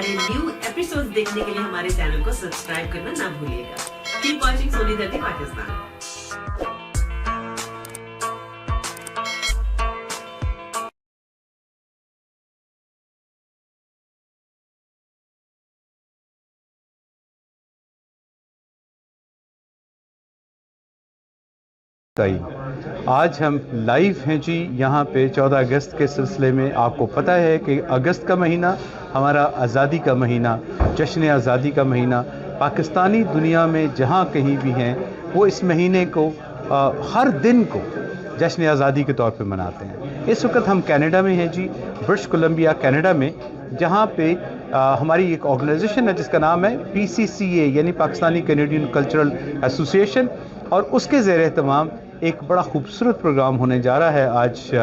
ہمارے new episode دیکھنے کے لیے ہمارے چینل کو سبسکرائب کرنا نہ بھولیے گا. کیپ واچنگ سونی دھرتی پاکستان. آج ہم لائیو ہیں جی یہاں پہ 14 اگست کے سلسلے میں. آپ کو پتہ ہے کہ اگست کا مہینہ ہمارا آزادی کا مہینہ، جشن آزادی کا مہینہ. پاکستانی دنیا میں جہاں کہیں بھی ہیں وہ اس مہینے کو ہر دن کو جشن آزادی کے طور پہ مناتے ہیں. اس وقت ہم کینیڈا میں ہیں جی، برٹش کولمبیا کینیڈا میں، جہاں پہ ہماری ایک آرگنائزیشن ہے جس کا نام ہے PCCA یعنی پاکستانی کینیڈین کلچرل ایسوسیشن، اور اس کے زیر اہتمام ایک بڑا خوبصورت پروگرام ہونے جا رہا ہے آج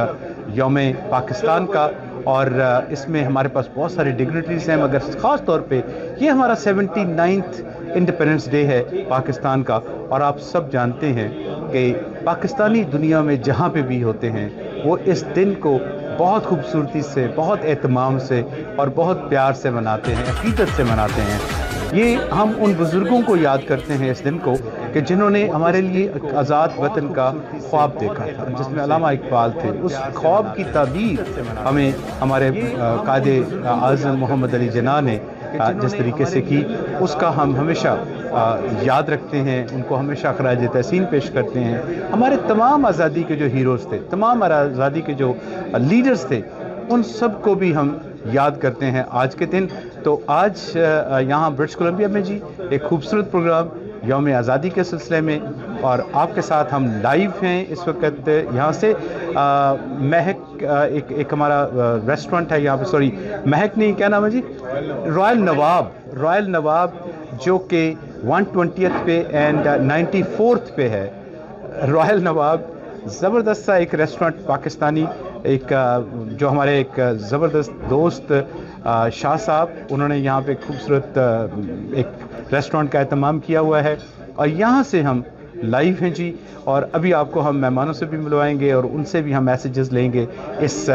یوم پاکستان کا. اور اس میں ہمارے پاس بہت سارے ڈگنیٹریز ہیں، مگر خاص طور پہ یہ ہمارا 79th انڈیپینڈنس ڈے ہے پاکستان کا. اور آپ سب جانتے ہیں کہ پاکستانی دنیا میں جہاں پہ بھی ہوتے ہیں وہ اس دن کو بہت خوبصورتی سے، بہت اہتمام سے اور بہت پیار سے مناتے ہیں، عقیدت سے مناتے ہیں. یہ ہم ان بزرگوں کو یاد کرتے ہیں اس دن کو کہ جنہوں نے ہمارے لیے ایک آزاد وطن کا خواب دیکھا تھا، جس میں علامہ اقبال تھے. اس خواب کی تعبیر ہمیں ہمارے قائد اعظم محمد علی جناح نے جس طریقے سے کی، اس کا ہم ہمیشہ یاد رکھتے ہیں، ان کو ہمیشہ خراج تحسین پیش کرتے ہیں. ہمارے تمام آزادی کے جو ہیروز تھے، تمام آزادی کے جو لیڈرز تھے، ان سب کو بھی ہم یاد کرتے ہیں آج کے دن. تو آج یہاں برٹش کولمبیا میں جی ایک خوبصورت پروگرام یوم آزادی کے سلسلے میں، اور آپ کے ساتھ ہم لائیو ہیں اس وقت یہاں سے. مہک ایک ہمارا ریسٹورنٹ ہے یہاں پہ، سوری مہک نہیں، کیا نام ہے جی؟ رائل نواب جو کہ 120th پہ اینڈ 94th پہ ہے. رائل نواب زبردست سا ایک ریسٹورنٹ پاکستانی، ایک جو ہمارے ایک زبردست دوست شاہ صاحب، انہوں نے یہاں پہ خوبصورت ایک ریسٹورنٹ کا اہتمام کیا ہوا ہے. اور یہاں سے ہم لائیو ہیں جی، اور ابھی آپ کو ہم مہمانوں سے بھی ملوائیں گے اور ان سے بھی ہم میسیجز لیں گے اس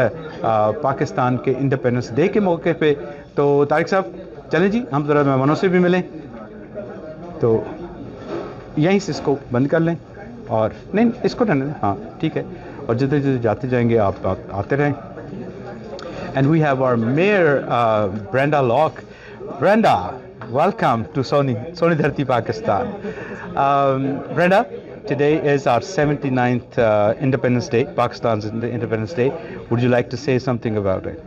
پاکستان کے انڈیپینڈنس ڈے کے موقع پہ. تو طارق صاحب چلیں جی ہم ذرا مہمانوں سے بھی ملیں. تو یہیں سے اس کو بند کر لیں، اور نہیں اس کو ڈھنگ، ہاں ٹھیک ہے، اور جدھر جدھر جاتے جائیں گے آپ آتے رہیں. And we have our mayor, Brenda Locke. Brenda, welcome to Sony Dharti, Pakistan. Brenda, today is our 79th Independence Day, Pakistan's Independence Day. Would you like to say something about it?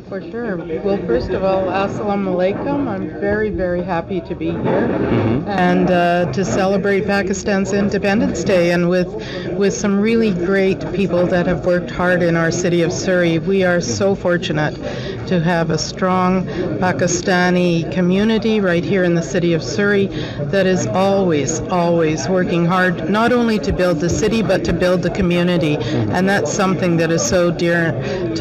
For sure. Well, first of all, assalamu alaikum. I'm very, very happy to be here and to celebrate Pakistan's Independence Day, and with some really great people that have worked hard in our city of Surrey. We are so fortunate to have a strong Pakistani community right here in the city of Surrey that is always working hard, not only to build the city but to build the community. And that's something that is so dear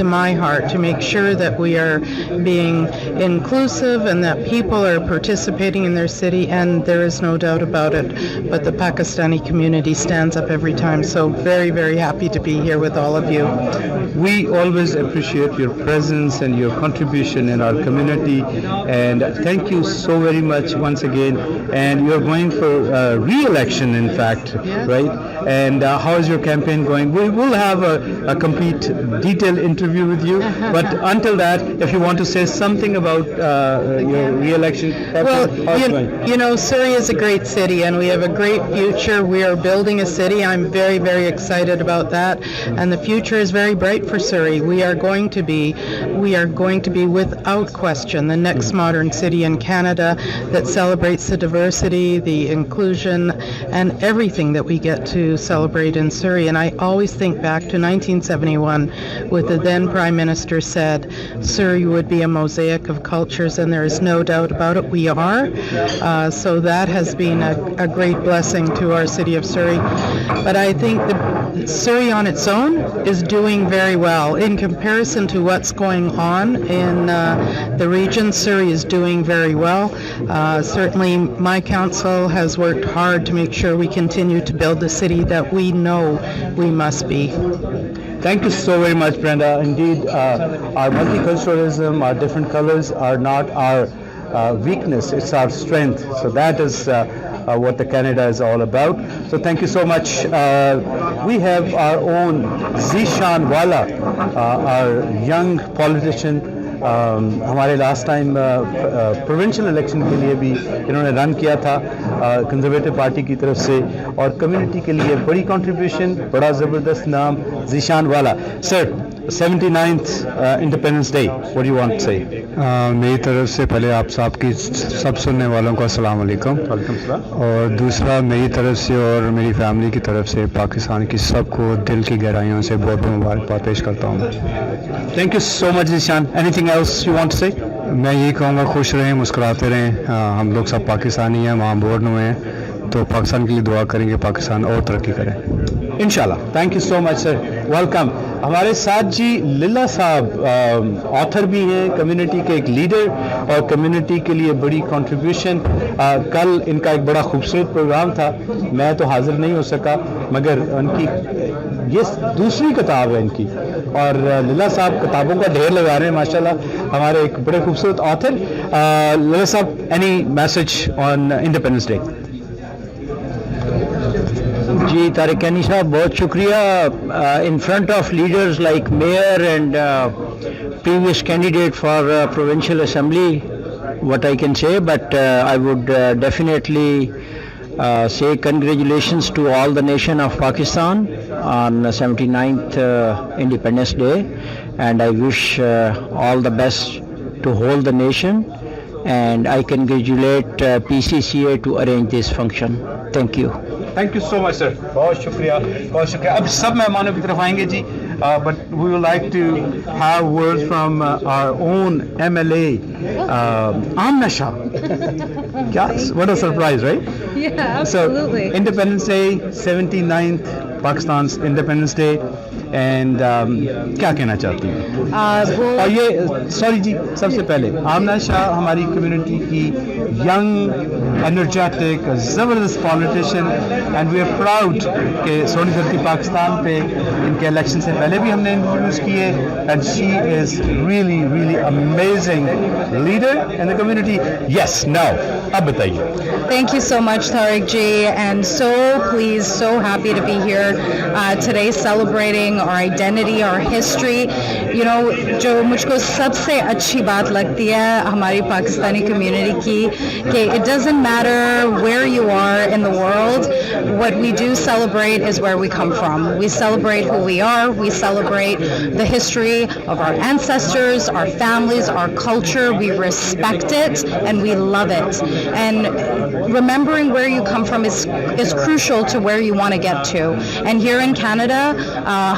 to my heart, to make sure that we are being inclusive and that people are participating in their city, and there is no doubt about it. But the Pakistani community stands up every time. So very, very happy to be here with all of you. We always appreciate your presence and your contribution in our community, and thank you so very much once again. And you're going for re-election, in fact, Yes. right? And how is your campaign going? We will have a complete detailed interview with you, but until that, if you want to say something about your re-election campaign, how's it going? You know, Surrey is a great city and we have a great future. We are building a city. I'm very, very excited about that, and the future is very bright for Surrey. We are going to be without question the next modern city in Canada that celebrates the diversity, the inclusion, and everything that we get to celebrate in Surrey. And I always think back to 1971 with the then Prime Minister said Surrey would be a mosaic of cultures, and there is no doubt about it. We are. So that has been a great blessing to our city of Surrey. But I think Surrey on its own is doing very well. In comparison to what's going on in the region, Surrey is doing very well. Certainly my council has worked hard to make sure we continue to build the city that we know we must be. Thank you so very much, Brenda. Indeed, our multiculturalism, our different colors are not our weakness, it's our strength. So that is what the Canada is all about. So thank you so much. We have our own Jashan-e-Azadi, our young politician. हमारे last time provincial election के लिए भी इन्होंने run किया था conservative party की तरफ से, और कम्युनिटी के लिए बड़ी कंट्रीब्यूशन, बड़ा ज़बरदस्त नाम Jashan-e-Azadi. Sir, 79th Independence Day, what do you want to say? मेरी तरफ से पहले आप सबकी सब सुनने वालों को अस्सलाम वालेकुम, और दूसरा मेरी तरफ से और मेरी फैमिली की तरफ से पाकिस्तान की सबको दिल की गहराइयों से बहुत बहुत मुबारकबाद पेश करता हूँ. Thank you so much Jashan. Anything else you want to say? मैं यही कहूँगा खुश रहें, मुस्कुराते रहें. हम लोग सब पाकिस्तानी हैं, वहाँ बोर्न हुए हैं, तो पाकिस्तान के लिए दुआ करेंगे पाकिस्तान और तरक्की करें इंशाल्लाह. Thank you so much sir, welcome. हमारे साथ जी लिल्ला साहब ऑथर भी हैं, कम्युनिटी के एक लीडर और कम्युनिटी के लिए बड़ी कंट्रीब्यूशन. कल इनका एक बड़ा खूबसूरत प्रोग्राम था, मैं तो हाजिर नहीं हो सका, मगर उनकी ये दूसरी किताब है इनकी, और लिल्ला साहब किताबों का ढेर लगा रहे हैं माशाल्लाह, हमारे एक बड़े खूबसूरत author. Lilla sahab, any message on Independence Day? जी तारिकानी साहब, बहुत शुक्रिया. In front of leaders like mayor and previous candidate for provincial assembly, what I can say, but I would definitely say congratulations to all the nation of Pakistan on 79th Independence Day, and I wish all the best to whole the nation, and I congratulate PCCA to arrange this function. Thank you. Thank you so much sir, बहुत शुक्रिया, बहुत शुक्रिया. अब सब मेहमानों की तरफ आएंगे जी, but we would like to have words from our own MLA Amna Shah. क्या, what a surprise, right? Yeah, absolutely. So, Independence Day, 79th Pakistan's Independence Day, and क्या कहना चाहती हैं? और ये सॉरी जी, सबसे पहले आमना शाह हमारी कम्युनिटी की यंग एनर्जेटिक ज़बरदस्त politician, and we are proud कि सोनी धरती पाकिस्तान पे इनके इलेक्शन से पहले भी हमने इंट्रोड्यूस किए, and she is really really amazing leader in the community. Yes, now अब बताइए. Thank you so much, Tariq ji, and so pleased, so happy to be here today celebrating our identity, our history. You know, जो मुझको सबसे अच्छी बात लगती है हमारी पाकिस्तानी community की, कि it doesn't matter where you are in the world, what we do celebrate is where we come from. We celebrate who we are, we celebrate the history of our ancestors, our families, our culture, we respect it and we love it. And remembering where you come from is crucial to where you want to get to. And here in Canada,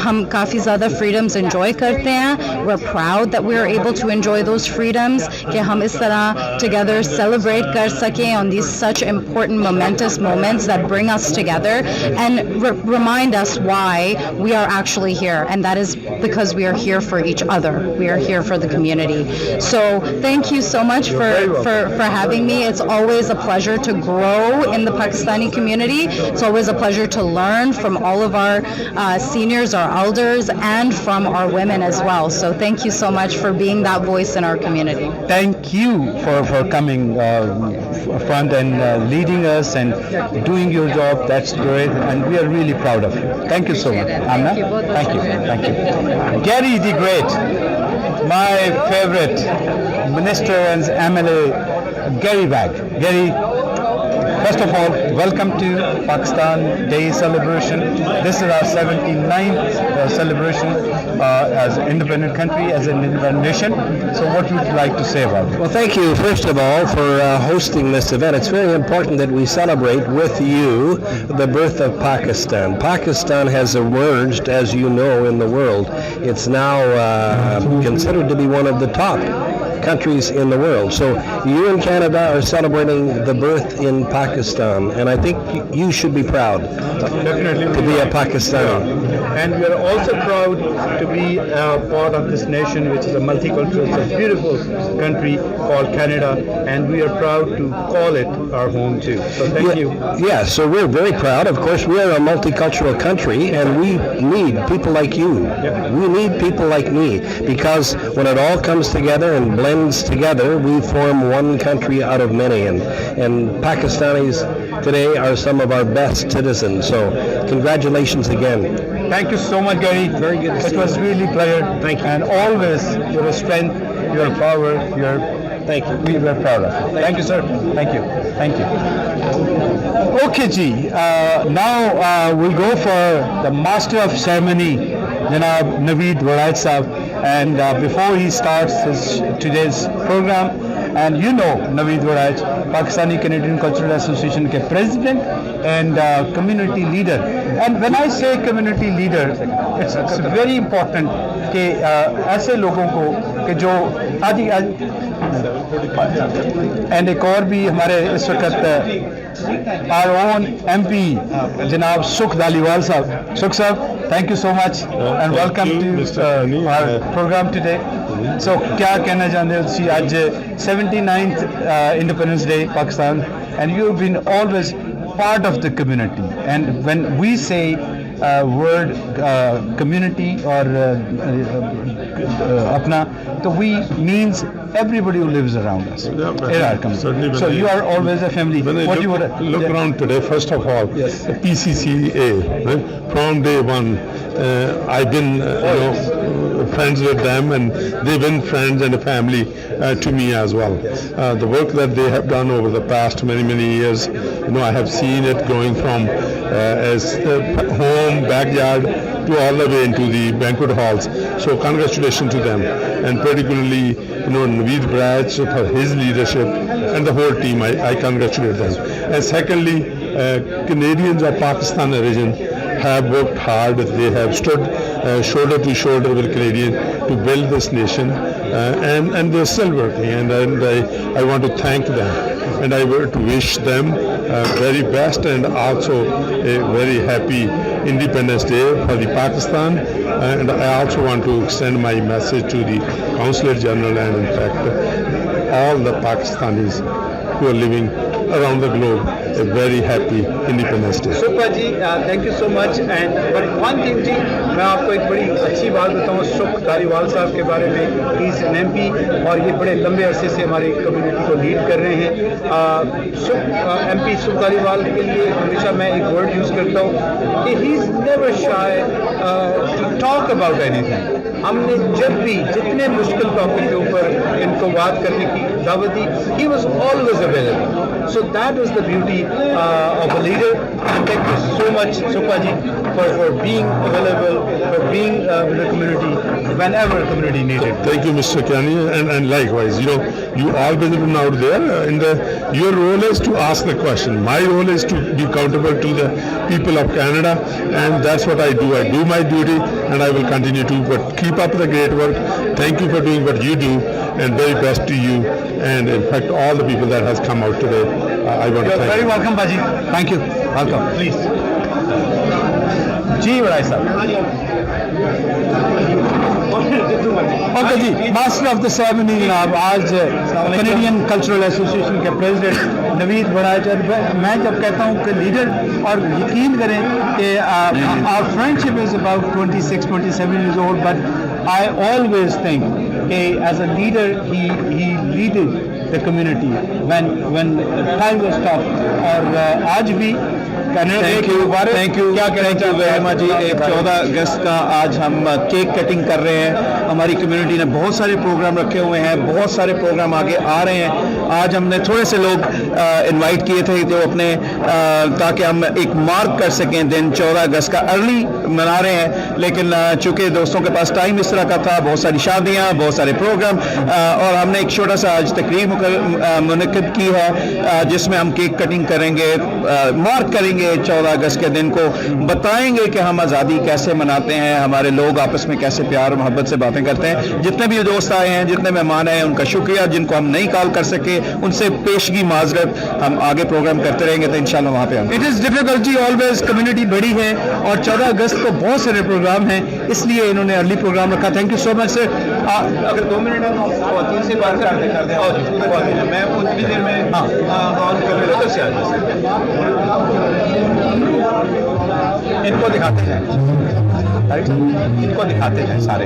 हम काफ़ी ज़्यादा freedoms enjoy करते हैं. We're proud that we are able to enjoy those freedoms, कि हम इस तरह together celebrate कर सकें on these such important momentous moments that bring us together and remind us why we are actually here, and that is because we are here for each other. We are here for the community. So thank you so much for having me. It's always a pleasure to grow in the Pakistani community. It's always a pleasure to learn from all of our seniors, our elders, and from our women as well. So thank you so much for being that voice in our community. Thank you for coming front and leading us and doing your job. That's great, and we are really proud of you. Thank you so much, Amna. Thank you. Thank you. Gary the Great, my favorite minister and MLA, Gary Bag. Gary, first of all, welcome to Pakistan Day celebration. This is our 79th celebration as an independent country, as an independent nation. So what would you like to say about it? Well, thank you, first of all, for hosting this event. It's very important that we celebrate with you the birth of Pakistan. Pakistan has emerged, as you know, in the world. It's now considered to be one of the top countries in the world. So you in Canada are celebrating the birth in Pakistan, and I think you should be proud Definitely to be a Pakistani. And we are also proud to be part of this nation, which is a multicultural, it's a beautiful country called Canada, and we are proud to call it our home too. So thank you. Yeah, so we're very proud. Of course, we are a multicultural country, and we need people like you. We need people like me, because when it all comes together and blends together, we form one country out of many, and Pakistanis today are some of our best citizens. So congratulations again. Thank you so much, Gary. Very good to It see was you. really pleasure. Thank you. And always your strength, your power, your Thank you. we were proud of it. Thank you, sir. Thank you. Thank you. Okay, Ji. Now we'll go for the master of ceremony, Janab Naveed Waraj Sahab. And before he starts today's program, and you know Naveed Waraj, Pakistani Canadian Cultural Association के president and community leader. And when I say community leader, it's very important कि ऐसे लोगों को कि जो and एक और भी हमारे इस वक्त our own MP जनाब सुख धालीवाल साहब. सुख साहब, thank you so much and welcome to our program today. So क्या कहना चाहते हो जी आज 79th Independence Day Pakistan, and you've been always part of the community, and when we say word community or apna, so we means everybody who lives around us in our community. So you are always a family. When I look around today, first of all, Yes. the PCCA, right? From day one, I've been friends with them, and they've been friends and a family to me as well. The work that they have done over the past many years, I have seen it going from as home, backyard, to all the way into the banquet halls. So congratulations to them, and particularly Naveed Waraj for his leadership and the whole team. I congratulate them. And secondly, Canadians of Pakistan origin have worked hard. They have stood shoulder to shoulder with Canadians to build this nation, and they're still working. And I want to thank them, and I want to wish them very best, and also a very happy Independence Day for the Pakistan. And I also want to extend my message to the Consul General and in fact all the Pakistanis who are living around the globe a very happy Independence Day. Sukha ji, thank you so much. And but one thing जी, मैं आपको एक बड़ी अच्छी बात बताऊँ सुख धालीवाल साहब के बारे में. ही इज एन MP और ये बड़े लंबे अरसे से हमारी कम्युनिटी को लीड कर रहे हैं. MP सुख धालीवाल के लिए हमेशा मैं एक वर्ड यूज़ करता हूँ कि he is never shy to talk about anything. हमने जब भी जितने मुश्किल टॉपिक के ऊपर इनको बात करने की दावत दी, he was always available. So that is the beauty of a leader. And thank you so much, Sukha ji, for being available, for being with the community whenever the community needed. Thank you, Mr. Kiani, and likewise, you all been out there, and your role is to ask the question. My role is to be accountable to the people of Canada, and that's what I do. I do my duty, and I will continue to. But keep up the great work. Thank you for doing what you do, and very best to you, and in fact all the people that has come out today. I want to You're thank very you. welcome, Baji. Thank you. Welcome. Please. जी बड़ाई साहब. Okay जी, master of the ceremony जनाब आज Canadian cultural association के president Naveed Waraich. मैं जब कहता हूँ कि लीडर, और यकीन करें कि our friendship is about 26-27 years old, but I always think as a leader he leaded the community when time was tough. और आज भी थैंक यू क्या कहना चाहते हैं जी. 14 अगस्त का आज हम केक कटिंग कर रहे हैं. हमारी कम्युनिटी ने बहुत सारे प्रोग्राम रखे हुए हैं, बहुत सारे प्रोग्राम आगे आ रहे हैं. आज हमने थोड़े से लोग इनवाइट किए थे जो अपने ताकि हम एक मार्क कर सकें दिन 14 अगस्त का. अर्ली मना रहे हैं, लेकिन चूंकि दोस्तों के पास टाइम इस तरह का था, बहुत सारी शादियाँ, बहुत सारे प्रोग्राम, और हमने एक छोटा सा आज तकरीब मुनक्किद की है जिसमें हम केक कटिंग करेंगे, मार्क करेंगे 14 अगस्त के दिन को, बताएंगे कि हम आज़ादी कैसे मनाते हैं, हमारे लोग आपस में कैसे प्यार और मोहब्बत से बातें करते हैं. जितने भी दोस्त आए हैं, जितने मेहमान आए हैं, उनका शुक्रिया. जिनको हम नहीं कॉल कर सके उनसे पेशगी माजरत. हम आगे प्रोग्राम करते रहेंगे तो इंशाल्लाह वहाँ पे आएंगे. इट इज़ डिफिकल्ट जी, ऑलवेज कम्युनिटी बड़ी है और 14 अगस्त को बहुत सारे प्रोग्राम हैं, इसलिए इन्होंने अर्ली प्रोग्राम रखा. Thank you so much sir. अगर 2 मिनट तीन से बात करते मैं उतनी देर में ऑन कर रहा हूँ. इनको दिखाते हैं, इनको दिखाते हैं सारे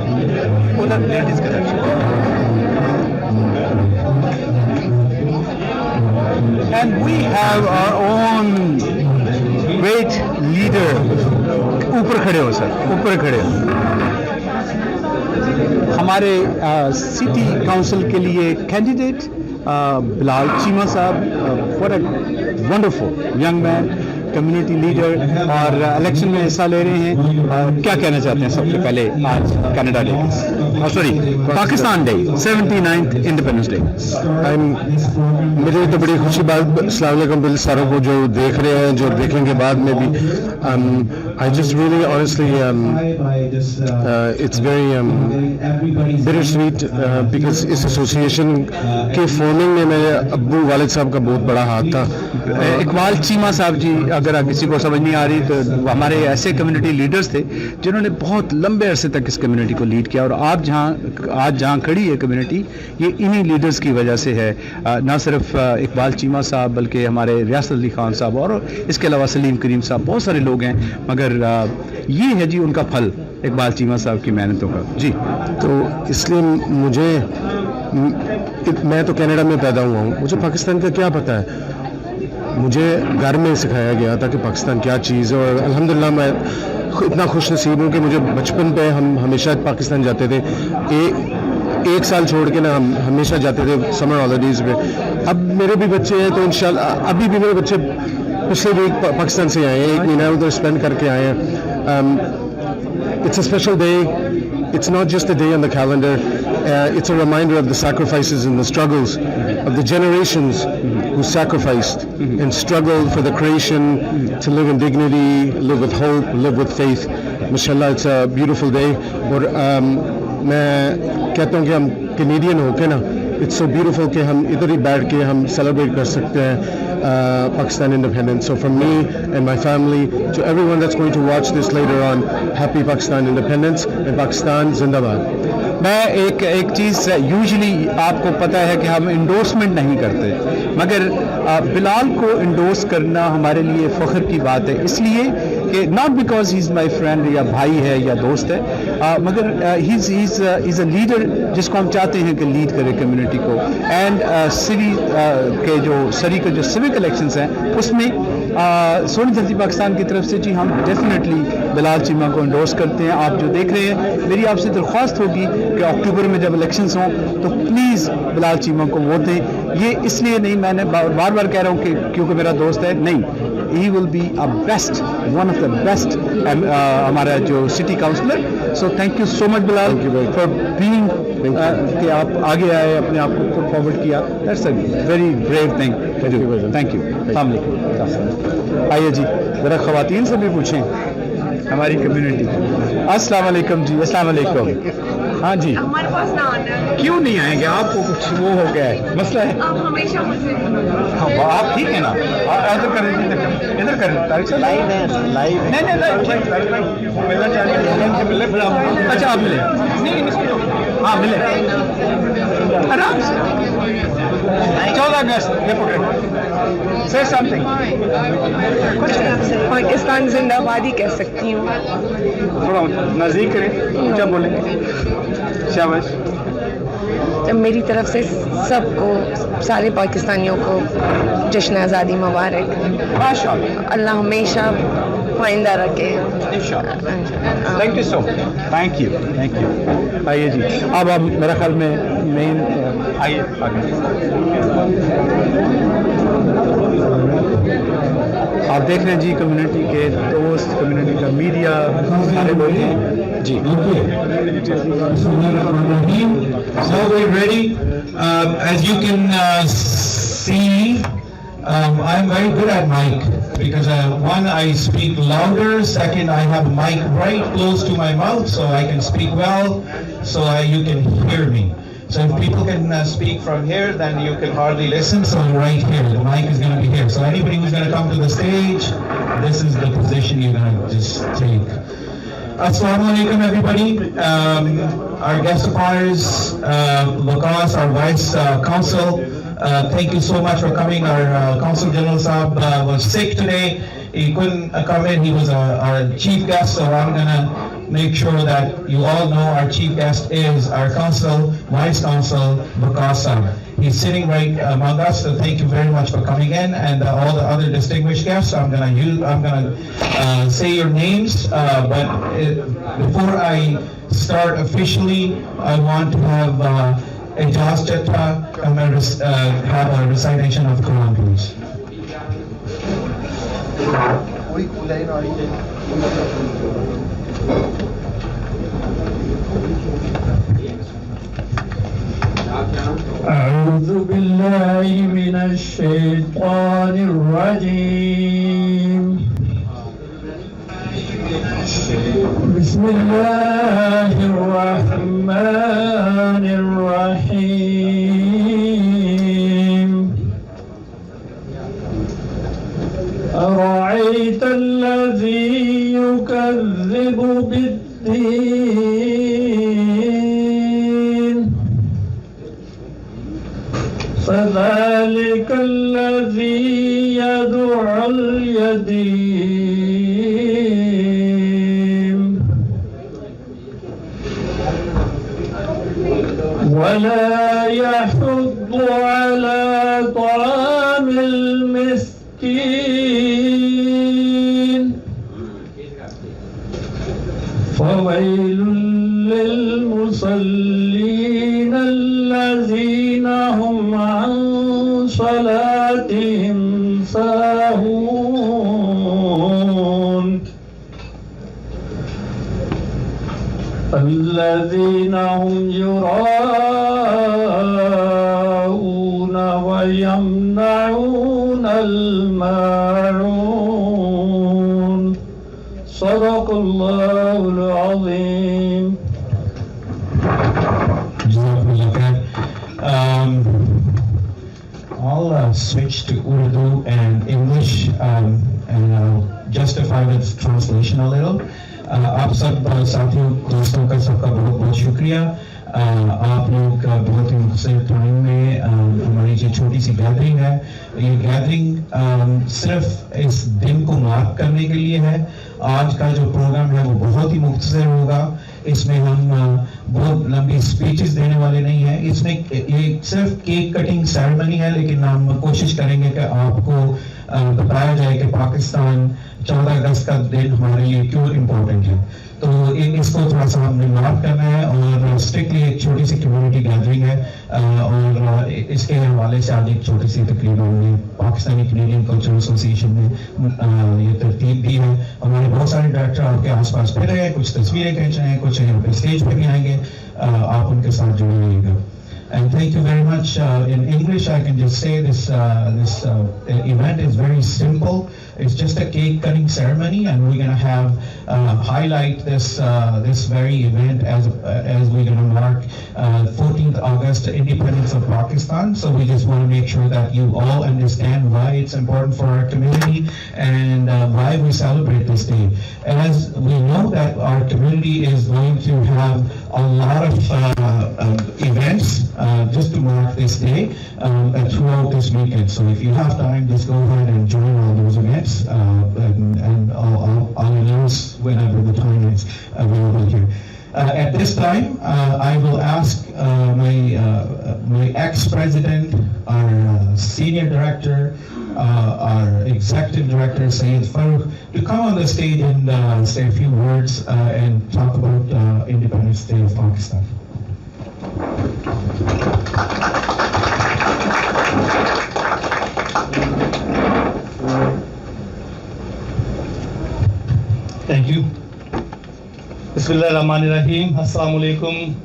उधर लेडीज के दर्शन. and we have our own great leader. اوپر کھڑے ہو سر, اوپر کھڑے ہو. ہمارے سٹی کاؤنسل کے لیے کینڈیڈیٹ بلال چیمہ صاحب, what a wonderful young man, community leader, اور الیکشن میں حصہ لے رہے ہیں. کیا کہنا چاہتے ہیں سب سے پہلے آج Canada day, sorry Pakistan day, 79th independence day? میرے لیے تو بڑی خوشی بات, السلام علیکم دل ساروں کو جو دیکھ رہے ہیں, جو دیکھیں گے بعد میں بھی. I just really honestly it's very bittersweet because اس ایسوسیشن کے فارمنگ میں میرے ابو والد صاحب کا بہت بڑا ہاتھ تھا. اقبال چیمہ صاحب جی, اگر کسی کو سمجھ نہیں آ رہی تو ہمارے ایسے کمیونٹی لیڈرز تھے جنہوں نے بہت لمبے عرصے تک اس کمیونٹی کو لیڈ کیا, اور آپ آج جہاں کھڑی ہے کمیونٹی, یہ انہی لیڈرز کی وجہ سے ہے. نہ صرف اقبال چیمہ صاحب بلکہ ہمارے ریاست علی خان صاحب, اور اس کے علاوہ سلیم کریم صاحب, بہت سارے لوگ ہیں, مگر یہ ہے جی ان کا پھل اقبال چیمہ صاحب کی محنتوں کا. جی تو اس لیے میں تو کینیڈا میں پیدا ہوا ہوں, مجھے پاکستان کا کیا پتہ ہے. مجھے گھر میں سکھایا گیا تھا کہ پاکستان کیا چیز ہے, اور الحمدللہ میں اتنا خوش نصیب ہوں کہ مجھے بچپن پہ ہم ہمیشہ پاکستان جاتے تھے. ایک سال چھوڑ کے نا ہم ہمیشہ جاتے تھے سمر ہالیڈیز پہ. اب میرے بھی بچے ہیں تو انشاءاللہ ابھی بھی میرے بچے پچھلے ویک پاکستان سے آئے ہیں, 1 مہینہ ادھر اسپینڈ کر کے آئے ہیں. It's a special day. It's not just a day on the calendar. It's a reminder of the sacrifices and the struggles of the generations who sacrificed and struggled for the creation to live in dignity, live with hope, live with faith. Mashallah, it's a beautiful day. اور میں کہتا ہوں کہ ہم Canadian ہو کے نا, it's so beautiful کہ ہم ادھر ہی بیٹھ کے ہم سیلیبریٹ کر سکتے ہیں Pakistan independence. So from me and my family to everyone that's going to watch this later on, happy Pakistan independence and Pakistan Zindabad. میں ایک چیز یوزلی آپ کو پتہ ہے کہ ہم انڈورسمنٹ نہیں کرتے, مگر بلال کو انڈورس کرنا ہمارے لیے فخر کی بات ہے, اس لیے کہ not because he is my friend یا بھائی ہے یا دوست ہے, مگر ہی از اے لیڈر جس کو ہم چاہتے ہیں کہ لیڈ کرے کمیونٹی کو. اینڈ سری کے جو سوک الیکشنس ہیں اس میں سونی دھرتی پاکستان کی طرف سے جی ہم ڈیفینیٹلی بلال چیمہ کو انڈورس کرتے ہیں. آپ جو دیکھ رہے ہیں, میری آپ سے درخواست ہوگی کہ اکتوبر میں جب الیکشنز ہوں تو پلیز بلال چیمہ کو ووٹ دیں. یہ اس لیے نہیں, میں نے بار بار کہہ رہا ہوں کہ کیونکہ میرا دوست ہے, نہیں, he will be a best, one of the best ہمارا جو city counsellor. So thank you so much Bilal for being, کہ آپ آگے آئے, اپنے آپ کو پٹ فارورڈ کیا. That's a very brave thing. Thank you. السلام علیکم. آئیے جی ذرا خواتین سے بھی پوچھیں ہماری کمیونٹی. السلام علیکم جی. السلام علیکم. ہاں جی, ہمارے پاس نہ آنا ہے. کیوں نہیں آئیں گے؟ آپ کو کچھ وہ ہو گیا ہے, مسئلہ ہے؟ آپ ہمیشہ مجھ سے آپ ٹھیک ہے نا, ادھر کریں, ادھر کریں, لائیو ہے, لائیو. نہیں ملنا چاہیے. اچھا آپ ملے, ہاں ملے آرام سے. 14 اگست سے سم تھنگ. پاکستان زندہ باد ہی کہہ سکتی ہوں. تھوڑا نزدیک کریں, کیا بولیں گے؟ شاباش. میری طرف سے سب کو, سارے پاکستانیوں کو جشن آزادی مبارک. اللہ ہمیشہ پائندہ رکھے. Thank you so much. Thank you. آئیے جی, اب آپ میرا خیال میں مین آئیے آگے. آپ دیکھ رہے ہیں جی کمیونٹی کے دوست, کمیونٹی کا میڈیا, سارے لوگ ہیں جی. So we're ready. As you can see, I'm very good at mic because one, I speak louder. Second, I have a mic right close to my mouth so I can speak well, so you can hear me. So if people can speak from here, then you can hardly listen. So right here, the mic is going to be here. So anybody who's going to come to the stage, this is the position you're going to just take. Assalamu alaikum everybody. Our guest of honors, Lucas, our vice consul, thank you so much for coming. Our consul general Saab was sick today. He couldn't come in. He was our chief guest, so I'm going to make sure that you all know our chief guest is our Qonصل, Vice Qonصl Bakasa. He's sitting right among us, so thank you very much for coming in, and all the other distinguished guests. I'm gonna say your names, but before I start officially, I want to have Ijaz Chatta come and have a recitation of Quran, please. أعوذ بالله من الشيطان الرجيم بسم الله الرحمن الرحيم أرأيت الذي يكذب بالدين فذلك الذي يدعو اليتيم ولا يحض على طعام المسكين فويل للمصلين الذين هم عن صلاتهم ساهون الذين هم يراءون ويمنعون الماعون صدق الله العظيم. I'll switch to Urdu and English and I'll justify the translation a little. आप सब साथियों दोस्तों का सबका बहुत बहुत शुक्रिया. आप लोग बहुत ही मुख्तलिफ टाइम में हमारी जो छोटी सी गैदरिंग है, ये गैदरिंग सिर्फ इस दिन को मार्क करने के लिए है. आज का जो प्रोग्राम है वो बहुत ही मुख्तसर होगा. इसमें हम बहुत लंबी स्पीचेस देने वाले नहीं हैं. इसमें ये सिर्फ केक कटिंग सेरेमनी है, लेकिन हम कोशिश करेंगे कि आपको बताया जाए कि पाकिस्तान 14 अगस्त का दिन हमारे लिए क्यों इम्पोर्टेंट है. तो इसको थोड़ा सा हमने मार्क करना है और स्ट्रिक्टली एक छोटी सी कम्युनिटी गैदरिंग है और इसके हवाले से आज एक छोटी सी तकरीब हमने पाकिस्तानी कैनेडियन कल्चरल एसोसिएशन में ये तरतीब दी है. हमारे बहुत सारे डायरेक्टर आपके आसपास फिर रहे हैं, कुछ तस्वीरें खींच रहे हैं, कुछ यहाँ पे स्टेज पे भी आएंगे. आप उनके साथ जुड़े रहिएगा. And thank you very much. In English, I can just say this event is very simple. It's just a cake cutting ceremony, and we're going to have highlight this very event as we're going to mark 14th August, independence of Pakistan. So we just want to make sure that you all understand why it's important for our community and why we celebrate this day. As we know that our community is going to have a lot of events just to mark this day throughout this weekend. So if you have time, just go ahead and join all those events, and I'll announce whenever the time is available here. At this time, I will ask my ex-president, our senior director, our executive director, Syed Farooq, to come on the stage and say a few words and talk about Independence Day of Pakistan. Thank you. Bismillahirrahmanirrahim. Assalamu alaikum.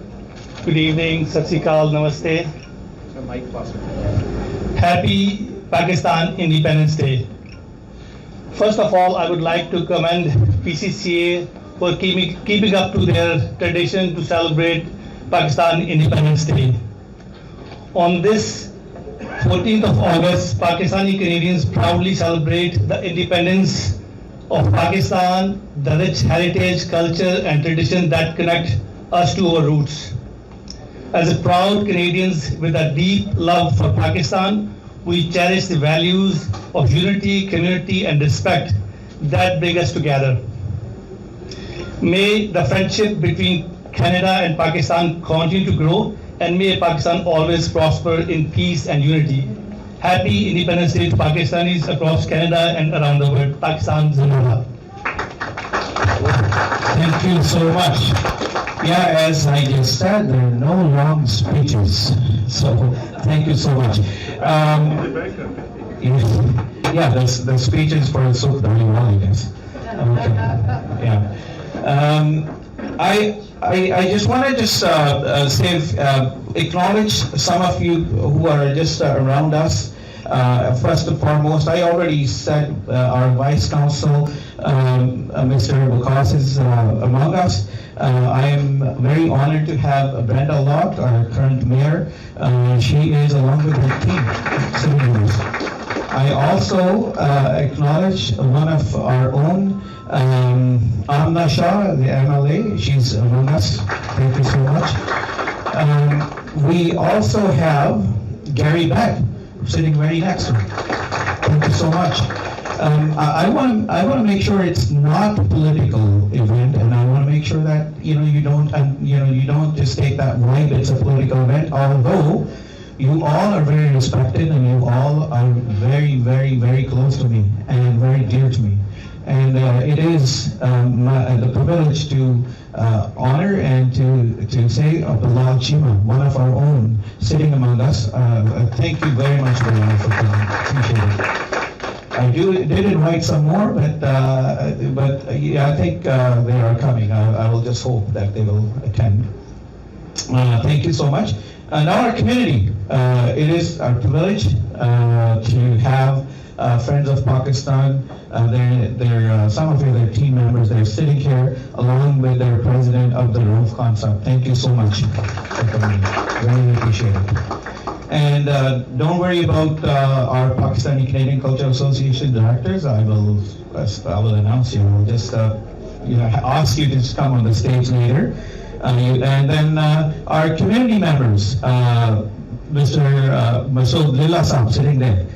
Good evening. Sat Sri Akal. Namaste. Happy Pakistan Independence Day. First of all, I would like to commend PCCA for keeping up to their tradition to celebrate Pakistan Independence Day. On this 14th of August, Pakistani Canadians proudly celebrate the independence of Pakistan, the rich heritage, culture and tradition that connect us to our roots. As a proud Canadians with a deep love for Pakistan, we cherish the values of unity, community and respect that bring us together. May the friendship between Canada and Pakistan continue to grow, and may Pakistan always prosper in peace and unity. Happy Independence Day to Pakistanis across Canada and around the world. Pakistan Zindabad. Thank you so much. Yeah, as I just said, there are no long speeches. So thank you so much. Yeah, the speeches for Sukh Dhaliwal, I guess. Okay. Yeah. I just want to say, acknowledge some of you who are just around us. First and foremost, I already said our Vice Consul, Mr. Bukas, is among us. I am very honored to have Brenda Locke, our current mayor. She is along with her team sitting with us. I also acknowledge one of our own, Amna Shah, the MLA. She's among us. Thank you so much. We also have Gary Beck sitting very next to me. Thank you so much. I want to make sure it's not a political event, and I want to make sure that you don't just take that vibe. It's a political event, although you all are very respected and you all are very, very, very close to me and very dear to me. And it is the privilege to honor and to say Bilal Chima, one of our own, sitting among us. Thank you very much, Bilal, for coming. Appreciate it. I did invite some more, but yeah, I think they are coming. I will just hope that they will attend. Thank you so much. Now our community, it is our privilege to have Friends of Pakistan. They're some of their team members. They're sitting here along with their president of the Roof Concept. Thank you so much for coming. Really appreciate it. And don't worry about our Pakistani Canadian Culture Association directors. I will announce you. I'll just ask you to just come on the stage later. And then our community members, Mr. Masood Lilla Saab sitting there.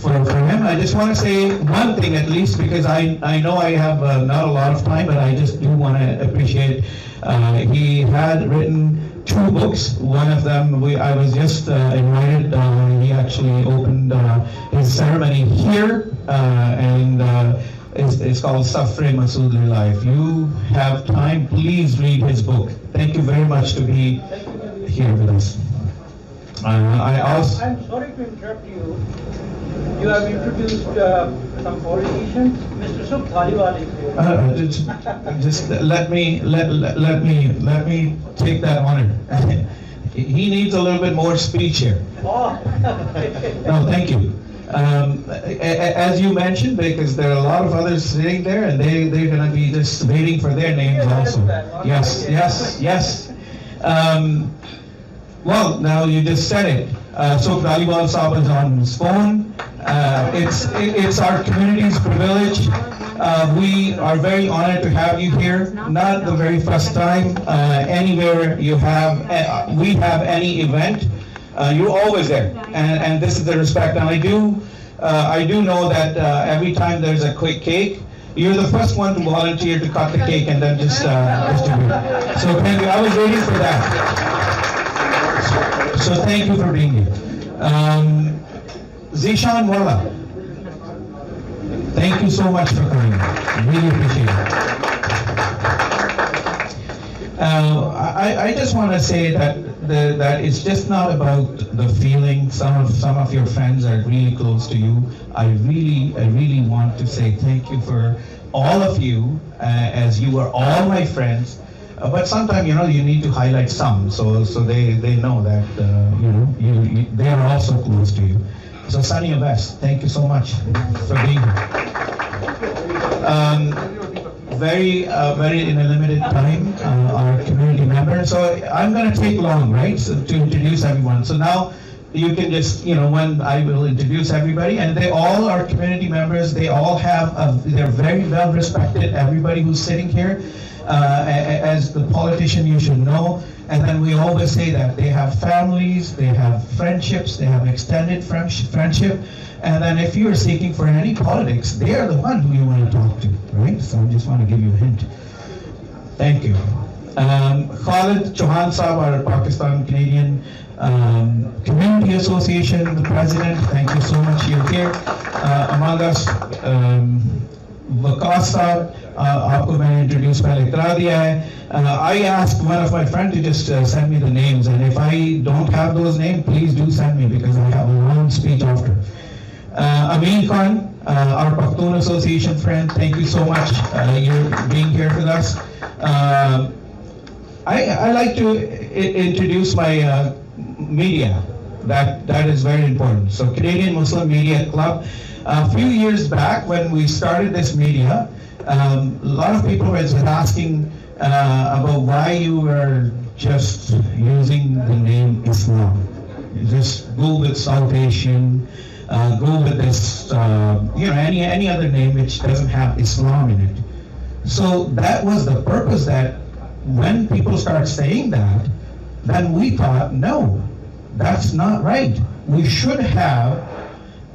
For him, I just want to say one thing at least, because I know I have not a lot of time, but I just do want to appreciate. He had written 2 books. One of them, I was just invited. He actually opened his ceremony here, and it's called Safre Masood Lilla. If you have time, please read his book. Thank you very much to be here with us. I'm sorry to interrupt you. You have introduced some politicians. Mr. Sukh Dhaliwal is here. Just let me take that honor. He needs a little bit more speech here. Oh. No, thank you. As you mentioned, because there are a lot of others sitting there, and they're going to be just waiting for their names also. Yes. Well, now you just said it. Sukh Dhaliwal Saab is on his phone. It's our community's privilege. We are very honored to have you here. Not the very first time. Anywhere we have any event, you're always there, and this is the respect. And I do know that every time there's a quick cake, you're the first one to volunteer to cut the cake and then just distribute. So thank you. I was waiting for that. So thank you for being here. Zishan Walla, thank you so much for coming. Really appreciate it. I just want to say that it's just not about the feeling. Some of your friends are really close to you. I really want to say thank you for all of you, as you are all my friends. But sometimes, you need to highlight some, so they know that, they are also close to you. So Sunny West, thank you so much for being here. Very in a limited time, our community members. So I'm going to take long, right, to introduce everyone. So now you can just, when I will introduce everybody, and they all are community members. They all have, they're very well respected, everybody who's sitting here. As the politician, you should know. And then we always say that they have families, they have friendships, they have extended friendship. And then if you are seeking for any politics, they are the one who you want to talk to, right? So I just want to give you a hint. Thank you. Khalid Chauhan Saab, our Pakistan Canadian Community Association, the president, thank you so much. You're here among us. Vikas Saab, aapko maine introduce pehle kara diya hai. I asked one of my friends to just send me the names, and if I don't have those names, please do send me because I have a long speech after. Amin Khan, our Pakhtun Association friend, thank you so much. You're being here with us. I like to introduce my media. That is very important. So Canadian Muslim Media Club. A few years back when we started this media, a lot of people were asking about why you were just using the name Islam. Just go with South Asian, go with this, any other name which doesn't have Islam in it. So that was the purpose, that when people start saying that, then we thought, no, that's not right. We should have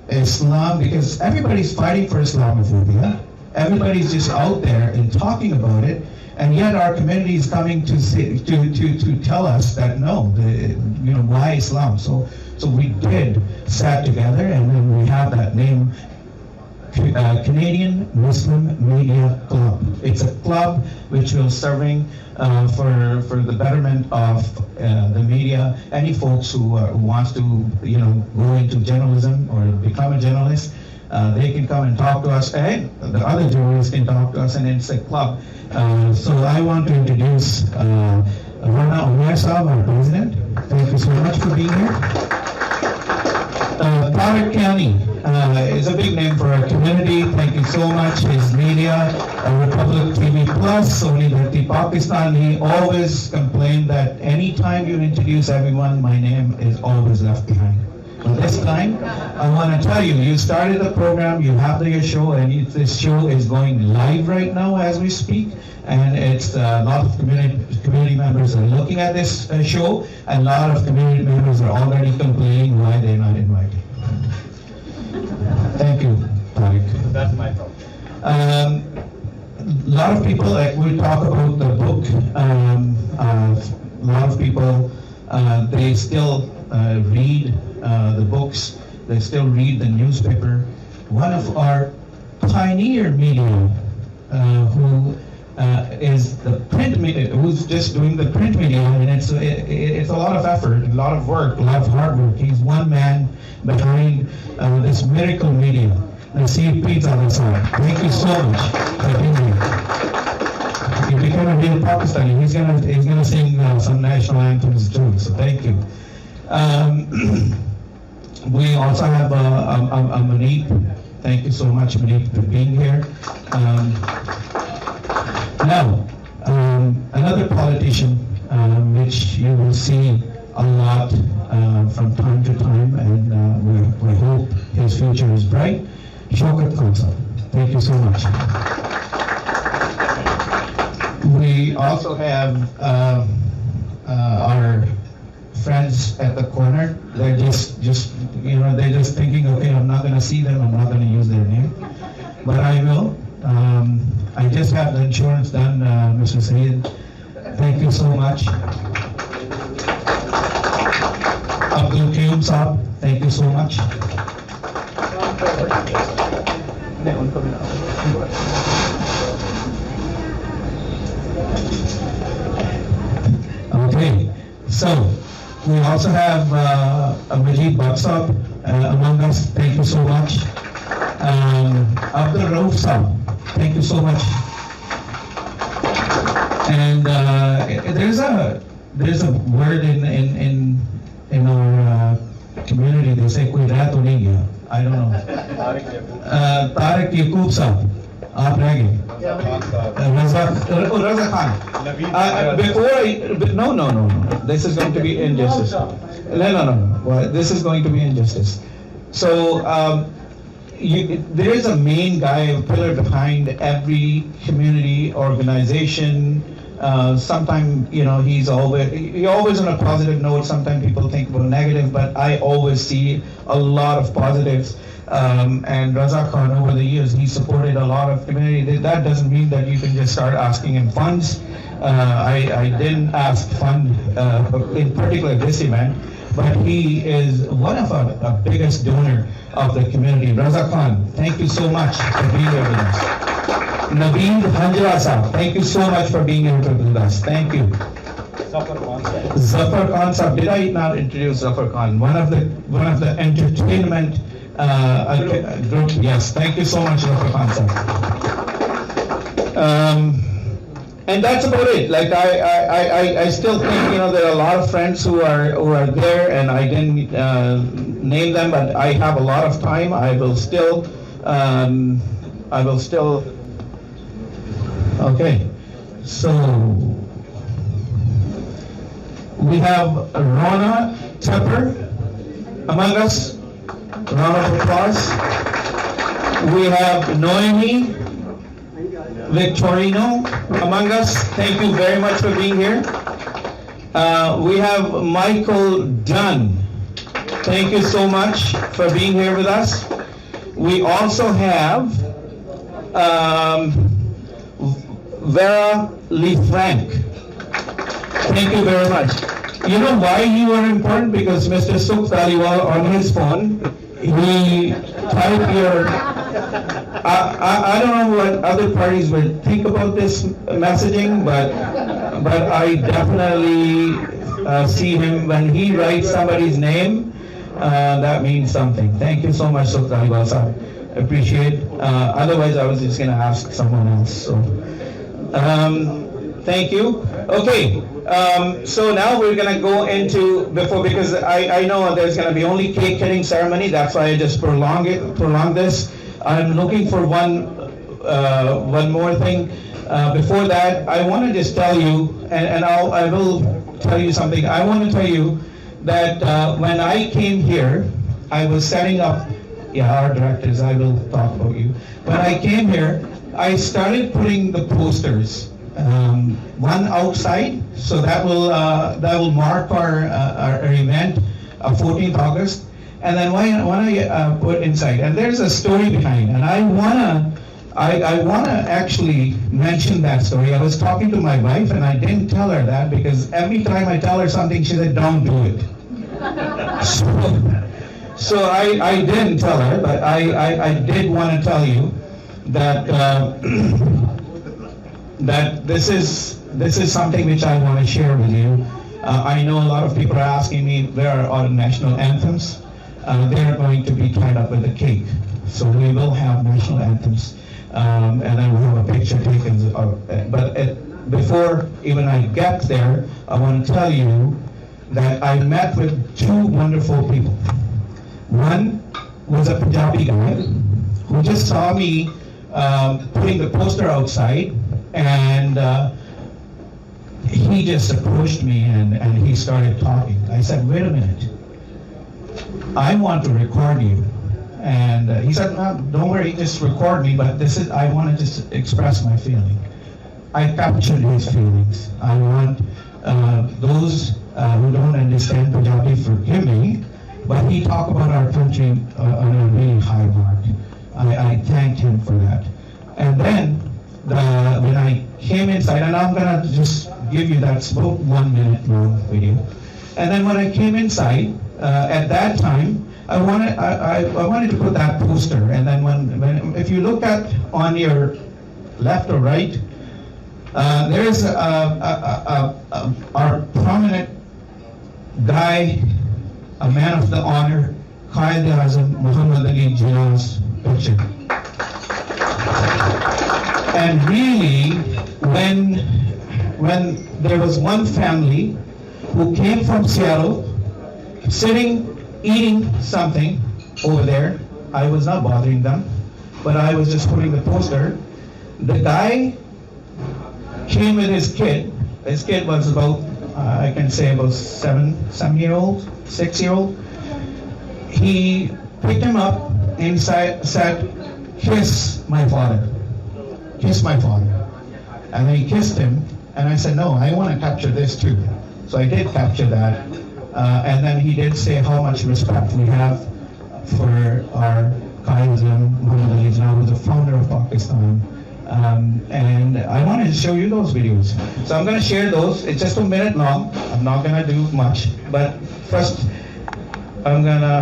Islam, because everybody's fighting for Islamophobia. Everybody's just out there and talking about it, and yet our community is coming to say, to tell us that no, why Islam? So we did sat together, and then we have that name, Canadian Muslim Media Club. It's a club which will serving for the betterment of the media. Any folks who wants to go into journalism or become a journalist, they can come and talk to us, and the other journalists can talk to us, and it's a club. So I want to introduce Rana Umar Saab, our president. Thank you so much for being here. Tariq County is a big name for our community. Thank you so much. His media, Republic TV Plus, Sony Dharti Pakistan, he always complained that anytime you introduce everyone, my name is always left behind. But this time, I want to tell you, you started the program, you have your show, and this show is going live right now as we speak. And it's a lot of community members are looking at this show, and a lot of community members are already complaining why they're not invited. Thank you, Tariq. That's my problem. A lot of people, like we talk about the book, a lot of people, they still read the books, they still read the newspaper. One of our pioneer media, who is the print media, who's just doing the print media, and it's a lot of effort, a lot of work, a lot of hard work. He's one man behind this miracle media. Naseeb Pizza Hassan. Thank you so much for being here. He became a real Pakistani. He's gonna sing some national anthems too. So thank you. We also have a Maneep. Thank you so much, Maneep, for being here. Now, another politician, which you will see a lot from time to time, and we hope his future is bright, Qonصل. Thank you so much. We also have our friends at the corner. They're just they're just thinking, okay, I'm not going to see them, I'm not going to use their name, but I will. I just got the insurance done, Mr. Sayed. Thank you so much. Abdul Qayyum Saab, thank you so much. Okay, so we also have Majid Baksab among us. Thank you so much. Abdul Rauf Saab, thank you so much. And there's a word in our community. They say "Koi reh to nahi gaya." I don't know. Tariq Yaqub Saab, aap reh gaye. Raza Khan. No. This is going to be injustice. No. Well, this is going to be injustice. So there is a main guy, a pillar behind every community organization. Sometimes he's always on a positive note. Sometimes people think about negative, but I always see a lot of positives. And Raza Khan, over the years, he supported a lot of community. That doesn't mean that you can just start asking him funds. I didn't ask fund in particular this event, but he is one of our biggest donor of the community. Raza Khan, thank you so much for being here with us. Naveed Hanjra Saab, thank you so much for being here with us. Thank you. Zafar Khan Saab, did I not introduce Zafar Khan? One of the entertainment group. Yes, thank you so much, Zafar Khan Saab. And that's about it. Like I still think, you know, there are a lot of friends who are there, and I didn't name them, but I have a lot of time. I will still. Okay, so we have Rona Tepper among us. Round of applause. We have Noemi Victorino among us. Thank you very much for being here. We have Michael Dunn. Thank you so much for being here with us. We also have Vera Lee Frank. Thank you very much. You know why you are important? Because Mr. Sukh Dhaliwal on his phone, he typed your... I don't know what other parties will think about this messaging, but I definitely see him when he writes somebody's name. That means something. Thank you so much, Sukh Dhaliwal sir. Appreciate. Otherwise, I was just going to ask someone else. So, thank you. Okay. So now we're going to go into, because I know there's going to be only cake cutting ceremony. That's why I just prolong this. I'm looking for one more thing. Before that, I want to just tell you, and I will tell you something. I want to tell you that when I came here, I was setting up, our directors, I will talk about you. When I came here, I started putting the posters, one outside, so that will mark our event, 14th August. And then one I put inside, and there's a story behind, and I wanna actually mention that story. I was talking to my wife, and I didn't tell her that because every time I tell her something, she said, "Don't do it." So I didn't tell her, but I did want to tell you that that this is something which I want to share with you. I know a lot of people are asking me where are our national anthems. They are going to be tied up with a cake. So we will have national anthems, and then we'll have a picture taken. But before even I get there, I want to tell you that I met with two wonderful people. One was a Punjabi guy who just saw me putting the poster outside, and he just approached me and he started talking. I said, "Wait a minute. I want to record you." And he said, "No, don't worry, just record me, but I want to just express my feeling." I captured his feelings. I want those who don't understand Punjabi, forgive me, but he talked about our country on a really high mark. I thanked him for that. And then when I came inside, and I'm gonna just give you that's about 1 minute long video. And then when I came inside, at that time, I wanted to put that poster. And then when if you look at on your left or right, there is our prominent guy, a man of the honor, Quaid-e-Azam Muhammad Ali Jinnah's picture. And really, when there was one family who came from Seattle, sitting, eating something over there, I was not bothering them, but I was just putting the poster. The guy came with his kid. His kid was about, I can say about 6-year-old. He picked him up and said, "Kiss my father. Kiss my father." And then he kissed him, and I said, "No, I want to capture this too." So I did capture that. And then he did say how much respect we have for our Quaid-e-Azam Muhammad Ali Jinnah, who was the founder of Pakistan. and I wanted to show you those videos. So I'm going to share those. It's just a minute long. I'm not going to do much, but first I'm going to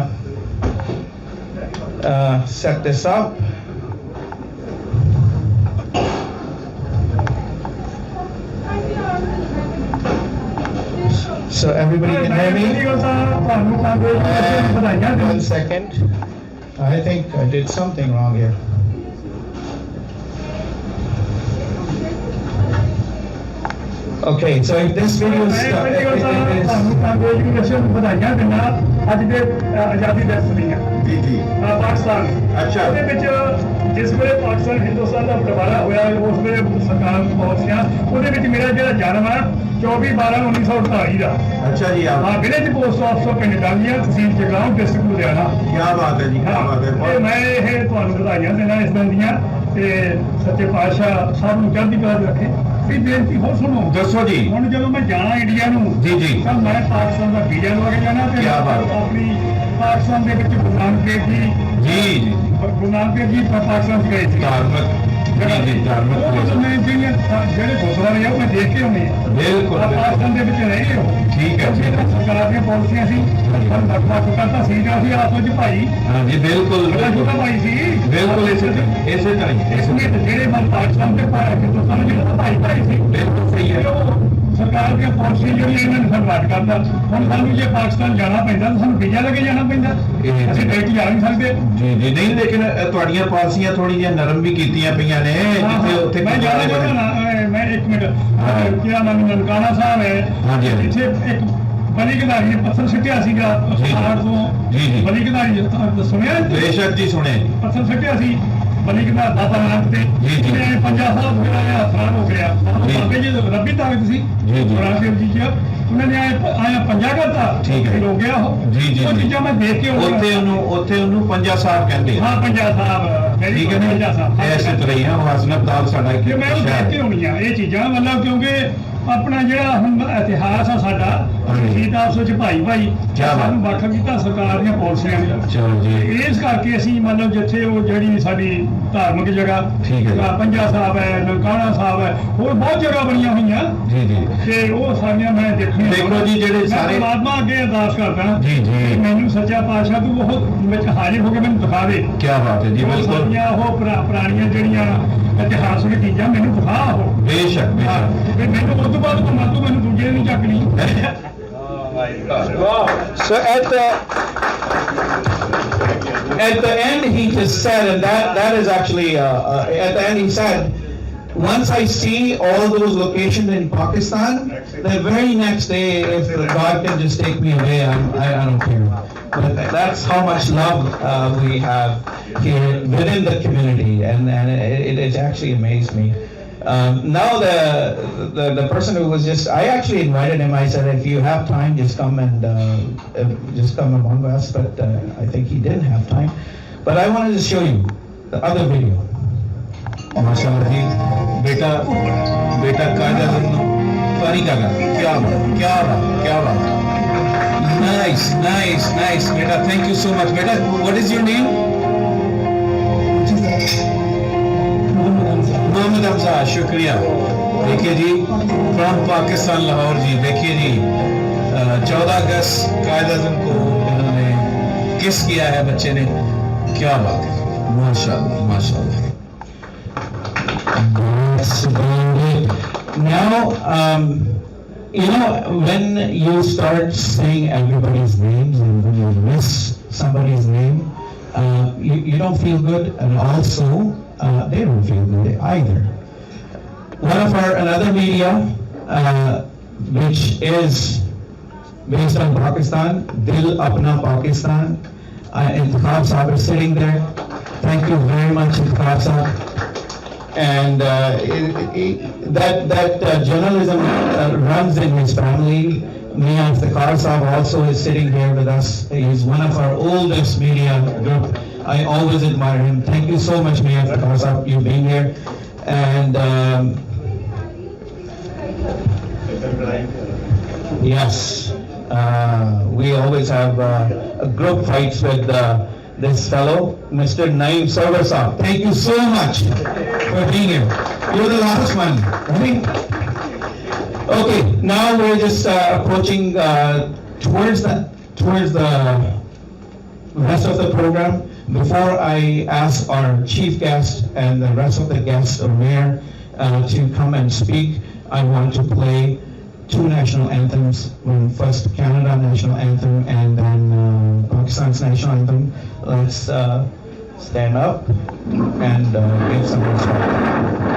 set this up. So everybody can hear me? 1 second. I think I did something wrong here. Okay, so if this video is ਜਿਸ ਵੇਲੇ ਪਾਕਿਸਤਾਨ ਹਿੰਦੁਸਤਾਨ ਦਾ ਬਟਵਾਰਾ ਹੋਇਆ ਉਸ ਵੇਲੇ ਸਰਕਾਰ ਪਾਲਿਸੀਆਂ ਉਹਦੇ ਵਿੱਚ ਮੇਰਾ ਜਿਹੜਾ ਜਨਮ ਹੈ 24/12/1948 ਦਾ। ਅੱਛਾ ਜੀ। ਹਾਂ, ਵਿਲੇਜ ਪੋਸਟ ਆਫਿਸ ਪਿੰਡ ਡਾਲੀਆਂ, ਤਹਿਸੀਲ ਜਗਰਾਉਂ, ਡਿਸਟ੍ਰਿਕਟ ਲੁਧਿਆਣਾ। ਕੀ ਬਾਤ ਹੈ ਜੀ, ਕੀ ਬਾਤ ਹੈ। ਮੈਂ ਇਹ ਤੁਹਾਨੂੰ ਵਧਾਈਆਂ ਦੇਣਾ ਇਸ ਦਿਨ ਦੀਆਂ ਤੇ ਸੱਚੇ ਪਾਤਸ਼ਾਹ ਸਭ ਨੂੰ ਚੜ੍ਹਦੀ ਕਲਾ 'ਚ ਰੱਖੇ। ਵੀ ਬੇਨਤੀ ਹੋਰ ਸੁਣੋ। ਦੱਸੋ ਜੀ। ਹੁਣ ਜਦੋਂ ਮੈਂ ਜਾਣਾ ਇੰਡੀਆ ਨੂੰ ਜੀ ਤਾਂ ਮੈਂ ਪਾਕਿਸਤਾਨ ਦਾ ਵੀਜ਼ਾ ਲਵਾ ਕੇ ਜਾਣਾ ਤੇ ਆਪਣੀ ਪਾਕਿਸਤਾਨ ਦੇ ਵਿੱਚ ਗੁਰੂ ਨਾਨਕ ਦੇਵ ਜੀ ਗੁਰੂ ਨਾਨਕ ਦੇਵ ਜੀ ਪਾਕਿਸਤਾਨ ਗਏ ਸੀ ਧਾਰਮਿਕ ਮੈਂ ਜਿਹੜੇ ਗੁਰਦੁਆਰੇ ਆ ਉਹ ਮੈਂ ਦੇਖ ਕੇ ਆਉਣੇ ਆ। ਬਿਲਕੁਲ ਪਾਕਿਸਤਾਨ ਦੇ ਵਿੱਚ ਰਹਿ ਗਏ ਉਹ। ਠੀਕ ਹੈ। ਸਰਕਾਰ ਦੀਆਂ ਪਾਲਿਸੀਆਂ ਸੀ ਵੱਖ-ਵੱਖ ਕਰਤਾ ਸੀ ਸੀ ਆਪਸ ਵਿੱਚ ਭਾਈ। ਹਾਂਜੀ ਬਿਲਕੁਲ ਛੋਟਾ ਭਾਈ ਸੀ। ਬਿਲਕੁਲ ਇਸੇ ਤਰ੍ਹਾਂ ਜਿਹੜੇ ਪਾਕਿਸਤਾਨ ਦੇ ਹਿੰਦੁਸਤਾਨ ਜਿਹੜਾ ਭਾਈ ਸੀ। ਬਿਲਕੁਲ ਸਹੀ ਹੈ। ਸਰਕਾਰ ਦੀਆਂ ਪਾਲਿਸੀਆਂ ਜਿਹੜੀਆਂ ਇਹਨਾਂ ਨੇ ਸੰਭਾਲ ਕਰਦਾ। ਹੁਣ ਸਾਨੂੰ ਜੇ ਪਾਕਿਸਤਾਨ ਜਾਣਾ ਪੈਂਦਾ ਤਾਂ ਸਾਨੂੰ ਵੀਜ਼ਾ ਲੈ ਕੇ ਜਾਣਾ ਪੈਂਦਾ। ਅਸੀਂ ਡਾਇਰੈਕਟ ਜਾ ਨਹੀਂ ਸਕਦੇ। ਜੀ ਨਹੀਂ, ਲੇਕਿਨ ਤੁਹਾਡੀਆਂ ਪਾਲਿਸੀਆਂ ਥੋੜ੍ਹੀਆਂ ਜਿਹੀਆਂ ਨਰਮ ਵੀ ਕੀਤੀਆਂ ਪਈਆਂ ਨੇ ਜਿੱਥੇ ਉੱਥੇ ਮੈਂ ਜਾਣਾ ਚਾਹੁੰਦਾ ਨਾ। ਮੈਂ ਇੱਕ ਮਿੰਟ ਕਿਹੜਾ ਨਾਮ ਨਨਕਾਣਾ ਸਾਹਿਬ ਹੈ ਇੱਥੇ ਇੱਕ ਬਲੀ ਗਦਾਰੀ ਨੇ ਪੱਥਰ ਸਿੱਟਿਆ ਸੀਗਾ ਪਹਾੜ ਤੋਂ। ਬਲੀ ਗਦਾਰੀ ਸੁਣਿਆ? ਬੇਸ਼ੱਕ ਜੀ ਸੁਣਿਆ। ਪੱਥਰ ਸਿੱਟਿਆ ਸੀ ਬਲੀ ਗਦਾਰ ਬਾਬਾ ਨਾਨਕ ਤੇ 50 ਸਾਲ ਹੋ ਗਿਆ ਖਰਾਬ ਹੋ ਗਿਆ। ਬਾਬੇ ਜੀ ਰੱਬੀ ਤਾਕਤ ਸੀ ਗੁਰੂ ਦੇਵ ਜੀ ਉਹਨਾਂ ਨੇ ਆਇਆ ਪੰਜਾ ਕਰਤਾ। ਠੀਕ ਹੈ। ਹੋ ਗਿਆ ਉਹ ਚੀਜ਼ਾਂ ਮੈਂ ਦੇਖ ਕੇ ਉੱਥੇ ਉਹਨੂੰ ਪੰਜਾ ਸਾਹਿਬ ਕਹਿੰਦੇ। ਹਾਂ ਪੰਜਾ ਸਾਹਿਬ। ਠੀਕ ਹੈ। ਪੰਜਾ ਸਾਹਿਬ ਐਸੇ ਤਰ੍ਹਾਂ ਹੀ ਆ ਉਹ ਹਸਨਤਾਬ ਸਾਡਾ ਮੈਂ ਦੇਖ ਕੇ ਹੋਣੀ ਆ ਇਹ ਚੀਜ਼ਾਂ ਮਤਲਬ ਕਿਉਂਕਿ ਆਪਣਾ ਜਿਹੜਾ ਹੁਣ ਇਤਿਹਾਸ ਆ ਸਾਡਾ ਸ਼ਹੀਦ ਆਪਸ ਵਿੱਚ ਭਾਈ ਸਾਨੂੰ ਵੱਖ ਕੀਤਾ ਸਰਕਾਰ ਦੀਆਂ ਪਾਲਿਸੀਆਂ ਨੇ। ਇਸ ਕਰਕੇ ਅਸੀਂ ਮਤਲਬ ਜਿੱਥੇ ਉਹ ਜਿਹੜੀ ਸਾਡੀ ਧਾਰਮਿਕ ਜਗ੍ਹਾ ਪੰਜਾ ਸਾਹਿਬ ਹੈ, ਨਨਕਾਣਾ ਸਾਹਿਬ ਹੈ, ਹੋਰ ਬਹੁਤ ਜਗ੍ਹਾ ਬਣੀਆਂ ਹੋਈਆਂ ਤੇ ਉਹ ਸਾਰੀਆਂ ਮੈਂ ਦੇਖੀਆਂ। ਦੇਖੋ ਜੀ ਜਿਹੜੇ ਸਾਰੇ ਪਰਮਾਤਮਾ ਅੱਗੇ ਅਰਦਾਸ ਕਰਦਾ ਮੈਨੂੰ ਸੱਚਾ ਪਾਤਸ਼ਾਹ ਤੂੰ ਉਹ ਵਿੱਚ ਹਾਜ਼ਰ ਹੋ ਕੇ ਮੈਨੂੰ ਦਿਖਾ ਦੇ। ਕੀ ਬਾਤ ਹੈ ਜੀ। ਬਿਲਕੁਲ ਉਹ ਪੁਰਾਣੀਆਂ ਜਿਹੜੀਆਂ ਇਤਿਹਾਸਕ ਚੀਜ਼ਾਂ ਮੈਨੂੰ ਦਿਖਾ ਉਹ। ਬੇਸ਼ੱਕ ਮੈਨੂੰ ਉਸ ਤੋਂ ਬਾਅਦ ਤੂੰ ਮੈਨੂੰ ਦੂਜੇ ਨਹੀਂ ਚੱਕਣੀ। So at the end he just said, and that is actually at the end he said, once I see all those locations in Pakistan, the very next day if God can just take me away, I don't care. But that's how much love we have here within the community, and it has actually amazed me. Now the person who was just, I actually invited him. I said, if you have time, just come among us. But I think he didn't have time. But I wanted to show you the other video. माशाल्लाह जी, बेटा कायदा पानी का क्या बात। Nice. Beta, thank you so much. Beta, what is your name? Mohammad Hamza, शुक्रिया। देखिए जी, from Pakistan Lahore जी। देखिए जी 14 अगस्त कायद-ए-आज़म को इन्होंने किस किया है बच्चे ने। क्या बात है, माशाल्लाह। Now when you start saying everybody's names and when you miss somebody's name, you don't feel good, and also they don't feel good either. One of another media which is based on Pakistan, Dil Apna Pakistan, Intikhab Saab is sitting there. Thank you very much, Intikhab Saab. And that journalism runs in his family. Mia Iftikhar Saab also is sitting here with us. He's one of our oldest media group. I always admire him. Thank you so much, Mia Iftikhar Saab, you being here. And yes, we always have group fights with this fellow, Mr. Naeem Sarwar Saab. Thank you so much for being here. You're the last one, right? Okay, now we're just approaching towards the rest of the program. Before I ask our chief guest and the rest of the guests or mayor to come and speak, I want to play two national anthems. First Canada national anthem and then Pakistan's national anthem. Let's stand up and give some respect.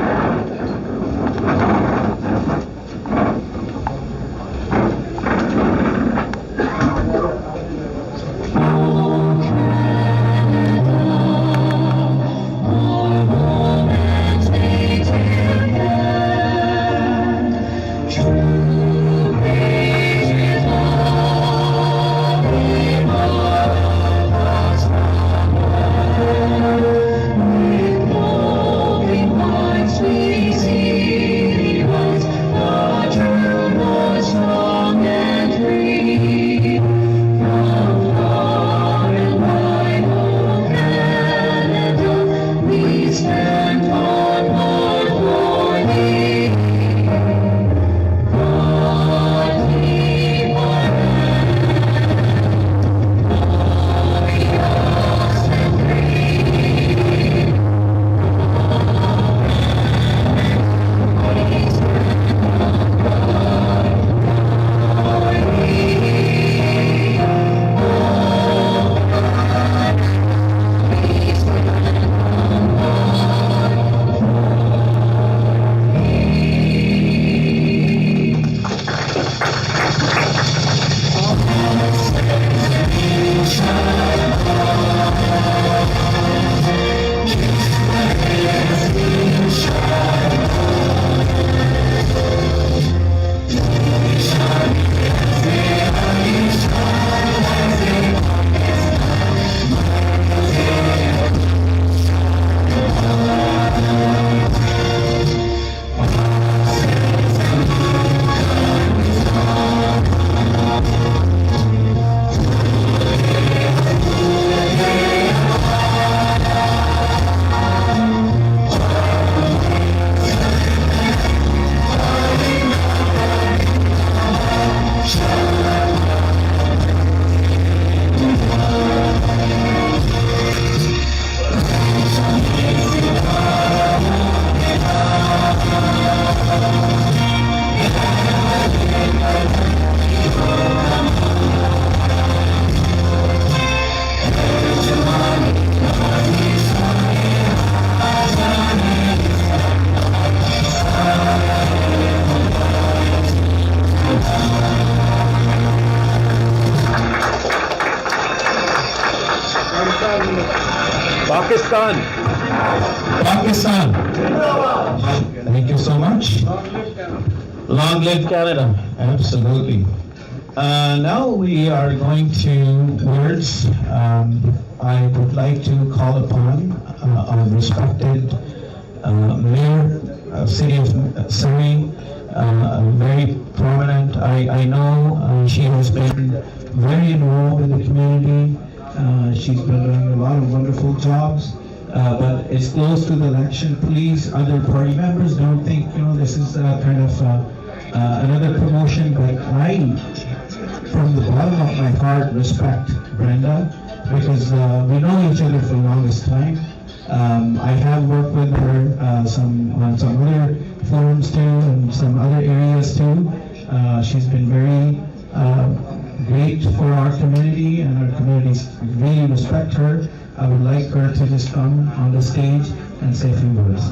Pakistan. Pakistan. Thank you so much. Long live Canada. Absolutely. Now we are going to words. I would like to call upon our respected Mayor of City of Surrey, very prominent. I know she has been very involved in the community. She's been doing a lot of wonderful jobs, but it's close to the election. Please, other party members, don't think this is kind of another promotion. But I, from the bottom of my heart, respect Brenda because we know each other for the longest time. I have worked with her on some other forums too, and some other areas too. She's been very great for our community, and our communities really respect her. I would like her to just come on the stage and say a few words.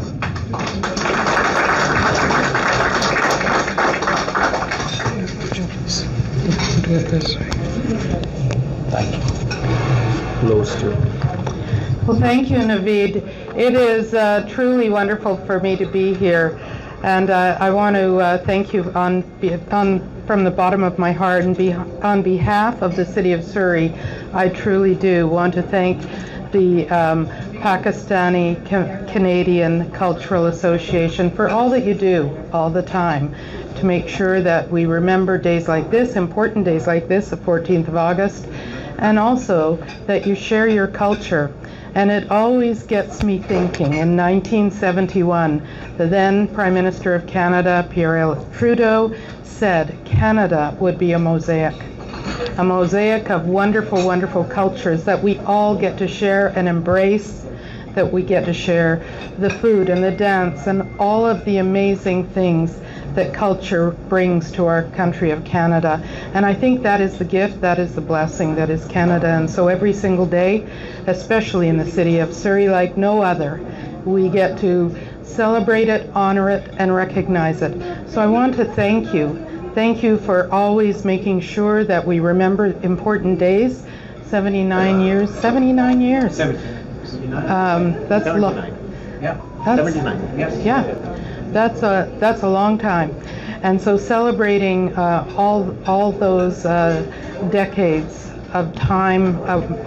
Thank you. Close to. Well, thank you, Naveed. It is truly wonderful for me to be here, and I want to thank you from the bottom of my heart and on behalf of the City of Surrey. I truly do want to thank the Pakistani Canadian Cultural Association for all that you do all the time to make sure that we remember days like this, important days like this, the 14th of August, and also that you share your culture. And it always gets me thinking. In 1971, the then Prime Minister of Canada, Pierre Trudeau, said Canada would be a mosaic of wonderful, wonderful cultures that we all get to share and embrace, that we get to share the food and the dance and all of the amazing things that culture brings to our country of Canada. And I think that is the gift, that is the blessing that is Canada. And so every single day, especially in the city of Surrey, like no other, we get to celebrate it, honor it, and recognize it. So I want to thank you. Thank you for always making sure that we remember important days. 79 years. 79 years. 79. That's a lot. Yeah. 79. Yes. Yeah. That's a long time. And so celebrating all those decades of time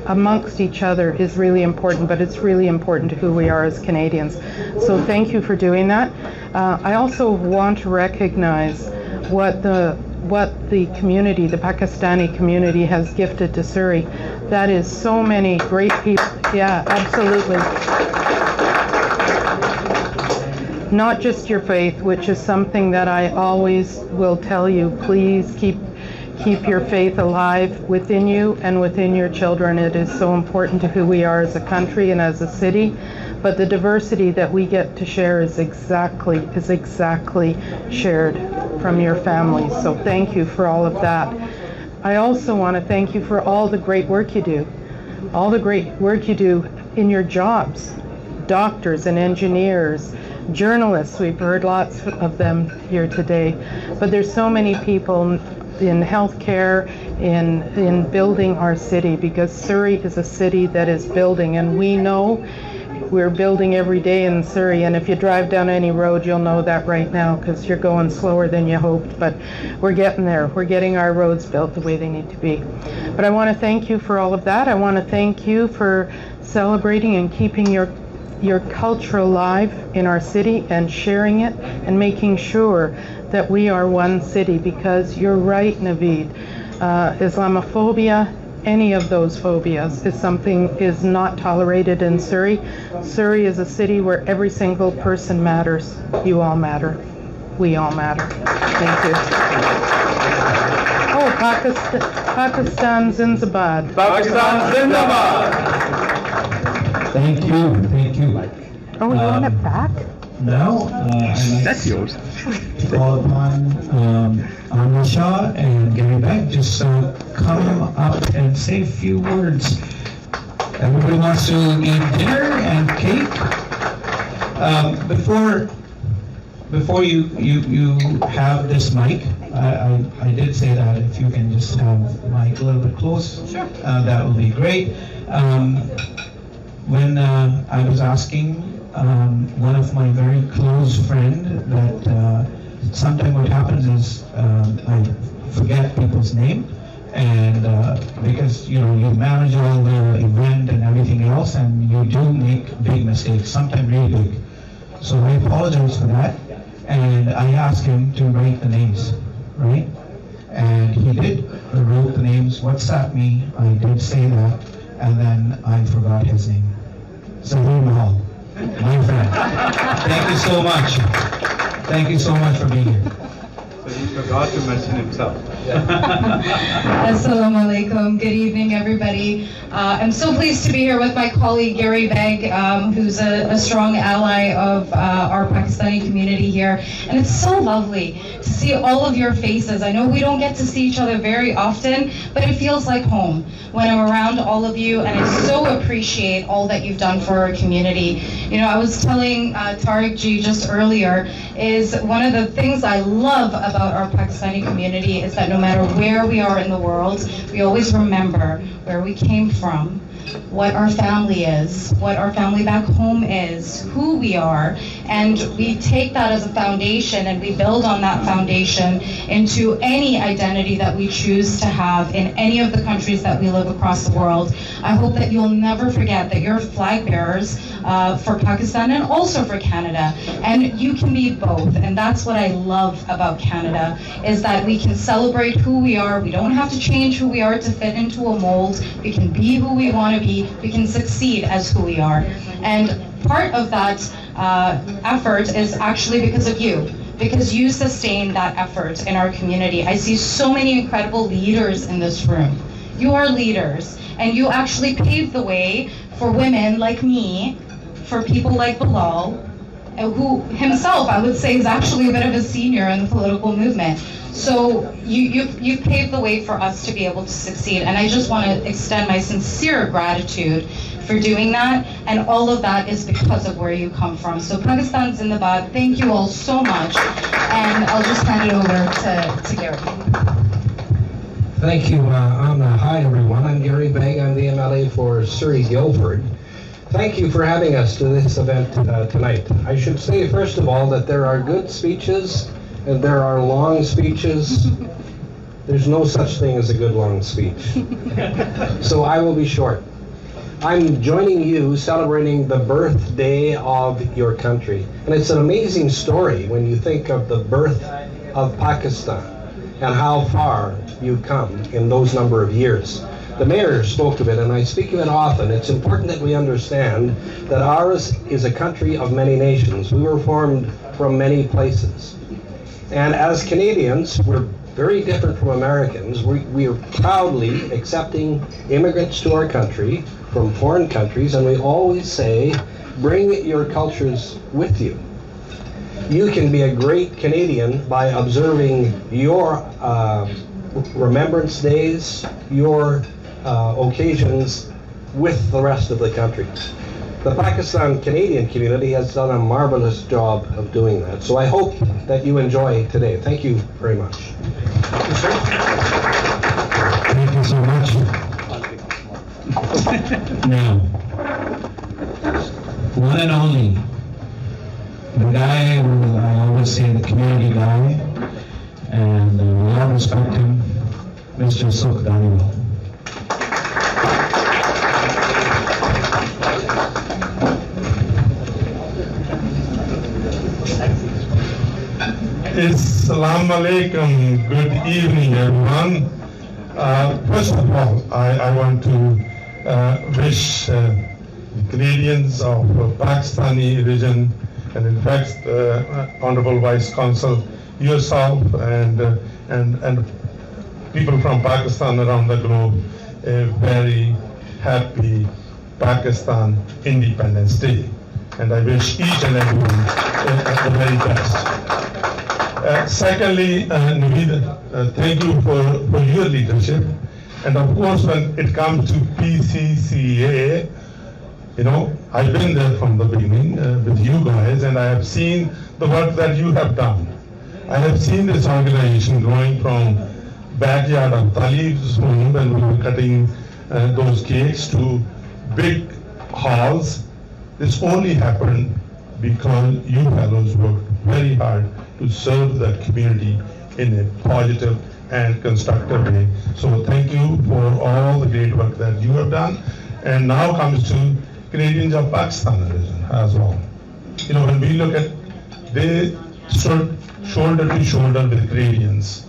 amongst each other is really important, but it's really important to who we are as Canadians. So thank you for doing that. I also want to recognize what the community, the Pakistani community, has gifted to Surrey. That is so many great people. Yeah, absolutely. Not just your faith, which is something that I always will tell you, please keep your faith alive within you and within your children. It is so important to who we are as a country and as a city. But the diversity that we get to share is exactly shared from your families. So thank you for all of that. I also want to thank you for all the great work you do. All the great work you do in your jobs. Doctors and engineers, journalists, we've heard lots of them here today. But there's so many people in healthcare, in building our city, because Surrey is a city that is building, and we know we're building every day in Surrey, and if you drive down any road, you'll know that right now, because you're going slower than you hoped, but we're getting there. We're getting our roads built the way they need to be. But I want to thank you for all of that. I want to thank you for celebrating and keeping your culture alive in our city and sharing it and making sure that we are one city, because you're right, Naveed. Islamophobia, any of those phobias is not tolerated in Surrey. Surrey is a city where every single person matters. You all matter. We all matter. Thank you. Oh, Pakistan Zindabad. Pakistan Zindabad. Thank you. Oh, you want it back? Now, That's yours. call upon Amna Shah and Gary Beck. Just come up and say a few words. Everybody wants to eat dinner and cake. Before you have this mic, I did say that if you can just have the mic a little bit close, sure. That would be great. When I was asking one of my very close friend that sometimes what happens is I forget people's name, and because you manage all the event and everything else, and you do make big mistakes, sometimes really big. So I apologize for that, and I asked him to write the names, right? And he did wrote the names. WhatsApp me. I did say that, and then I forgot his name. Namal, my friend. Thank you so much. Thank you so much for being here. So he forgot to mention himself. Assalamu alaikum. Good evening, everybody. I'm so pleased to be here with my colleague Gary Beg, who's a strong ally of our Pakistani community here. And it's so lovely to see all of your faces. I know we don't get to see each other very often, but it feels like home when I'm around all of you, and I so appreciate all that you've done for our community. I was telling Tariq Ji just earlier, is one of the things I love about our Pakistani community is that no matter where we are in the world, we always remember where we came from, what our family is, what our family back home is, who we are, and we take that as a foundation and we build on that foundation into any identity that we choose to have in any of the countries that we live across the world. I hope that you'll never forget that you're flag bearers for Pakistan and also for Canada, and you can be both, and that's what I love about Canada, is that we can celebrate celebrate who we are. We don't have to change who we are to fit into a mold. We can be who we want to be. We can succeed as who we are. And part of that effort is actually because of you. Because you sustain that effort in our community. I see so many incredible leaders in this room. You are leaders, and you actually pave the way for women like me, for people like Bilal, who himself, I would say, is actually a bit of a senior in the political movement. So you've paved the way for us to be able to succeed, and I just want to extend my sincere gratitude for doing that, and all of that is because of where you come from. So Pakistan Zindabad, thank you all so much, and I'll just hand it over to Gary. Thank you, Anna. Hi everyone, I'm Gary Begg, I'm the MLA for Surrey Guildford. Thank you for having us to this event tonight. I should say first of all that there are good speeches and there are long speeches. There's no such thing as a good long speech. So I will be short. I'm joining you celebrating the birthday of your country. And it's an amazing story when you think of the birth of Pakistan and how far you've come in those number of years. The mayor spoke of it, and I speak of it often. It's important that we understand that ours is a country of many nations. We were formed from many places. And as Canadians, we're very different from Americans. We are proudly accepting immigrants to our country from foreign countries, and we always say, bring your cultures with you. You can be a great Canadian by observing your remembrance days, your occasions with the rest of the country. The Pakistan-Canadian community has done a marvelous job of doing that. So I hope that you enjoy today. Thank you very much. Thank you so much. Now, one and only, the guy who I always say the community guy, and we all respect him, Mr. Namal. Assalamu alaikum. Good evening, everyone. First of all, I want to wish Canadians of Pakistani region, and in fact, Honorable Vice Consul, yourself, and people from Pakistan around the globe, a very happy Pakistan Independence Day. And I wish each and everyone the very best. Secondly, Naveed, thank you for your leadership. And of course, when it comes to PCCA, you know, I've been there from the beginning with you guys, and I have seen the work that you have done. I have seen this organization growing from backyard of Talib's home when we were cutting those cakes to big halls. This only happened because you fellows worked very hard to serve the community in a positive and constructive way. So thank you for all the great work that you have done. And now comes to Canadians of Pakistan as well. You know, when we look at, they stood shoulder to shoulder with Canadians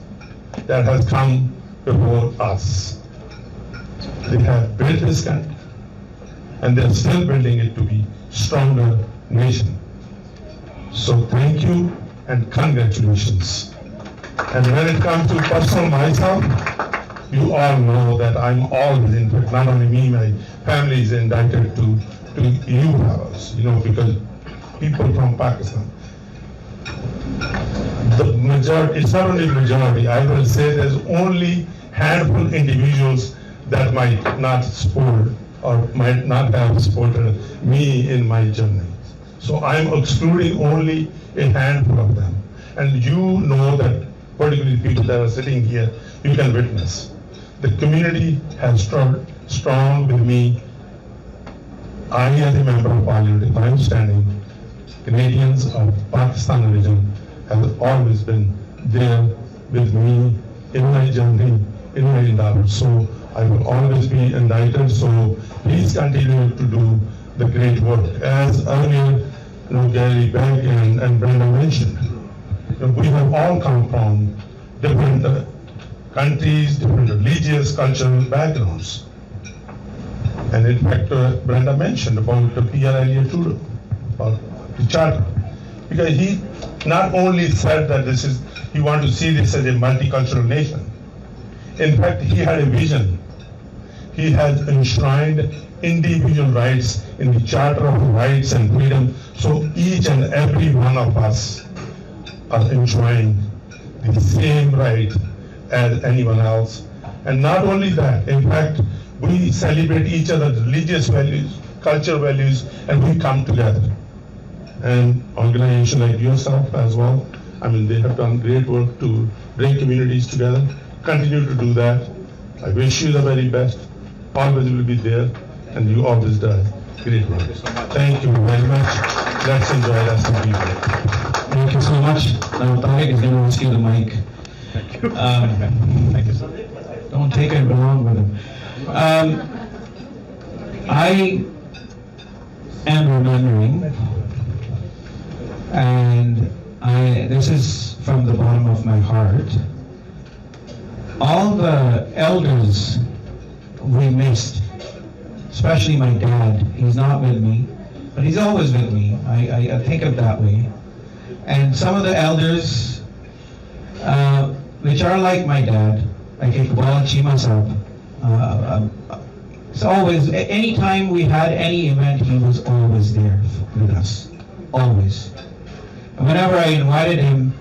that has come before us. They have built this country, and they're still building it to be stronger nation. So thank you and congratulations. And when it comes to personal myself, you all know that I'm always, in fact, not only me, my family is indebted to you fellows, you know, because people from Pakistan, the majority, it's not only majority, I will say there's only handful individuals that might not support or might not have supported me in my journey. So I'm excluding only a handful of them. And you know that, particularly people that are sitting here, you can witness. The community has stood strong with me. I, as a member of parliament, if I'm standing, Canadians of Pakistan region have always been there with me in my journey, in my endeavor. So I will always be indicted. So please continue to do the great work. As earlier, you know, Gary Begg and Brenda mentioned, you know, we have all come from different countries, different religious, cultural backgrounds. And in fact, Brenda mentioned about the PR earlier too, about the charter. Because he not only said that he wanted to see this as a multicultural nation. In fact, he had a vision. He has enshrined individual rights in the Charter of Rights and Freedom, so each and every one of us are enjoying the same right as anyone else. And not only that, in fact, we celebrate each other's religious values, cultural values, and we come together. And organizations like yourself as well, I mean, they have done great work to bring communities together. Continue to do that. I wish you the very best. Always will be there, and you always do great work. Thank you very much. Let's enjoy the rest of the evening. Thank you so much. Now Tariq is going to ask you the mic. Thank you. Thank you. Don't take it wrong with him. I am remembering, and this is from the bottom of my heart, all the elders we missed, especially my dad. He's not with me, but he's always with me. I think of that way. And some of the elders, which are like my dad, like Iqbal Chima Sahab, it's always, anytime we had any event, he was always there with us, always. And whenever I invited him,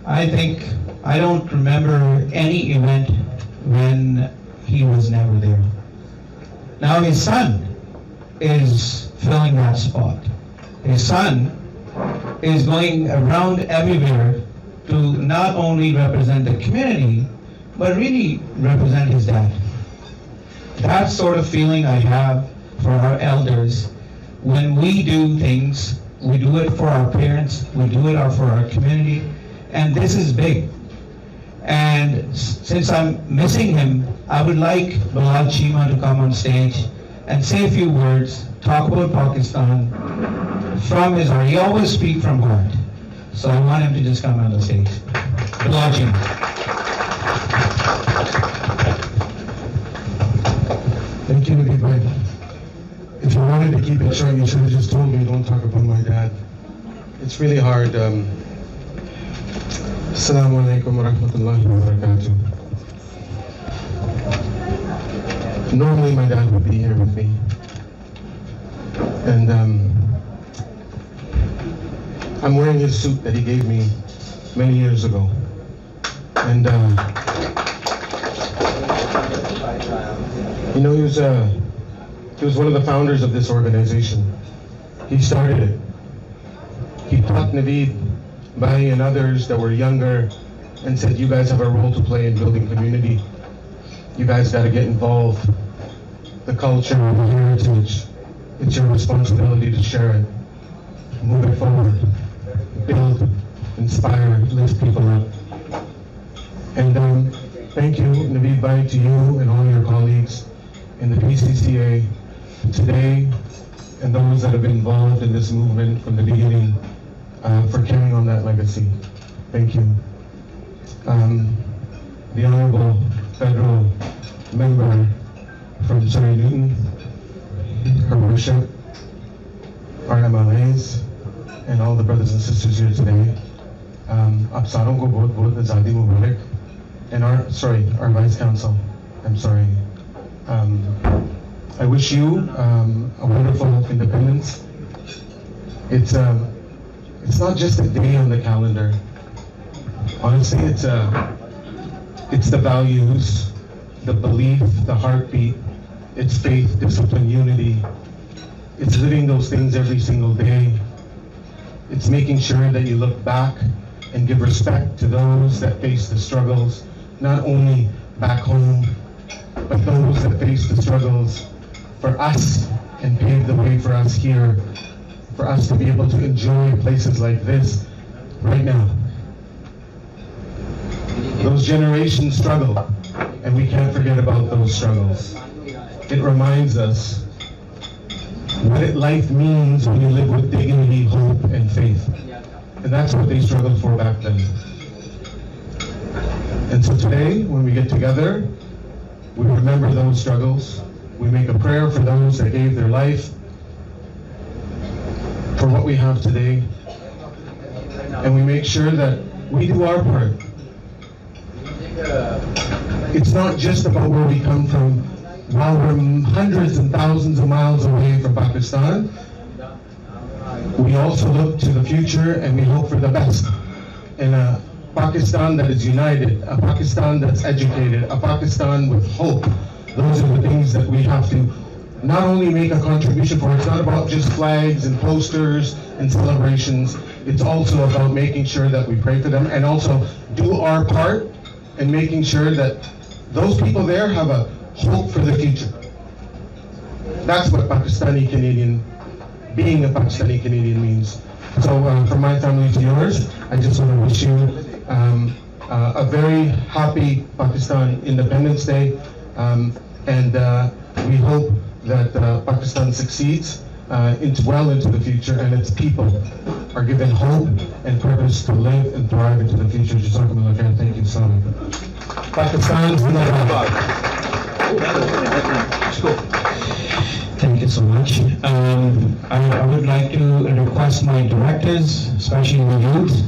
I think, I don't remember any event when he was never there. Now his son is filling that spot. His son is going around everywhere to not only represent the community, but really represent his dad. That sort of feeling I have for our elders. When we do things, we do it for our parents, we do it for our community, and this is big. And since I'm missing him, I would like Bilal Chima to come on stage and say a few words, talk about Pakistan from his heart. He always speaks from heart. So I want him to just come on the stage. Bilal Chima. Thank you, Nabil bhai. If you wanted to keep it short, you should have just told me don't talk about my dad. It's really hard. Assalamu alaikum wa rahmatullahi wa barakatuh. Normally my dad would be here with me. And I'm wearing his suit that he gave me many years ago. And you know, he was one of the founders of this organization. He started it. He taught Naveed, Bhai, and others that were younger and said, you guys have a role to play in building community. You guys got to get involved. The culture, the heritage, it's your responsibility to share it. Move it forward. Build, inspire, lift people up. And thank you, Naveed Bhai, to you and all your colleagues in the PCCA today and those that have been involved in this movement from the beginning for carrying on that legacy. Thank you. The Honorable Federal Member from Surrey Newton, Her Worship, our MLAs, and all the brothers and sisters here today. Aap saron ko bahut bahut Azadi Mubarak. And our Vice Council, I'm sorry. I wish you a wonderful independence. It's not just a day on the calendar. Honestly, it's the values, the belief, the heartbeat. It's faith, discipline, unity. It's living those things every single day. It's making sure that you look back and give respect to those that face the struggles, not only back home, but those that face the struggles for us and pave the way for us here, for us to be able to enjoy places like this right now. Those generations struggle, and we can't forget about those struggles. It reminds us what life means when you live with dignity, hope, and faith. And that's what they struggled for back then. And so today, when we get together, we remember those struggles. We make a prayer for those that gave their life for what we have today. And we make sure that we do our part. It's not just about where we come from. While we're hundreds and thousands of miles away from Pakistan, we also look to the future and we hope for the best. In a Pakistan that is united, a Pakistan that's educated, a Pakistan with hope. Those are the things that we have to not only make a contribution for. It's not about just flags and posters and celebrations. It's also about making sure that we pray for them and also do our part in making sure that those people there have a hope for the future. That's what Pakistani Canadian, being a Pakistani Canadian means. So from my family to yours, I just want to wish you a very happy Pakistan Independence Day, and we hope that Pakistan succeeds well into the future, and its people are given hope and purpose to live and thrive into the future. Jazakumullah khair. Thank you so much. Pakistan Zindabad. Thank you so much. I would like to request my directors, especially the youth,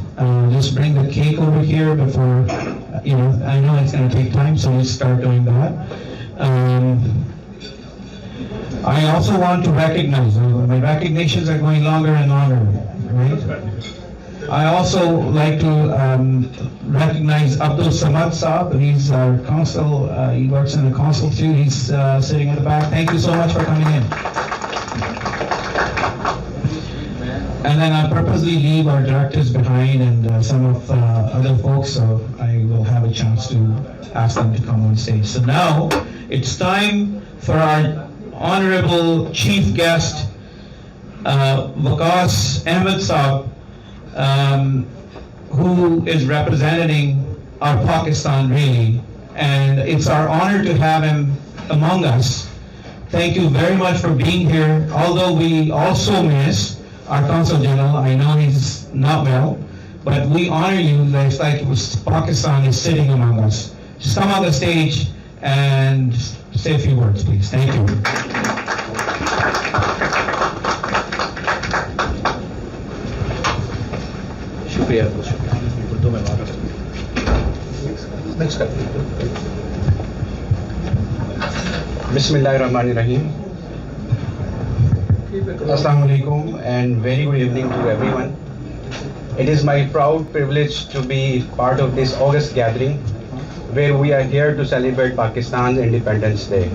just bring the cake over here before, I know it's going to take time, so let's start doing that. I also want to recognize, my recognitions are going longer and longer, right? I also like to recognize Abdul Samad Saab. He's our consul. He works in the consul too. He's sitting in the back. Thank you so much for coming in. And then I purposely leave our directors behind and some of other folks, so I will have a chance to ask them to come on stage. So now it's time for our honorable chief guest, Waqas Ahmed Saab, who is representing our Pakistan really, and it's our honor to have him among us. Thank you very much for being here, although we also miss our Consul General. I know he's not well, but we honor you. It's like Pakistan is sitting among us. Just come on the stage and say a few words, please. Thank you. Bismillahirrahmanirrahim. Assalamu alaikum and very good evening to everyone. It is my proud privilege to be part of this August gathering where we are here to celebrate Pakistan's Independence Day.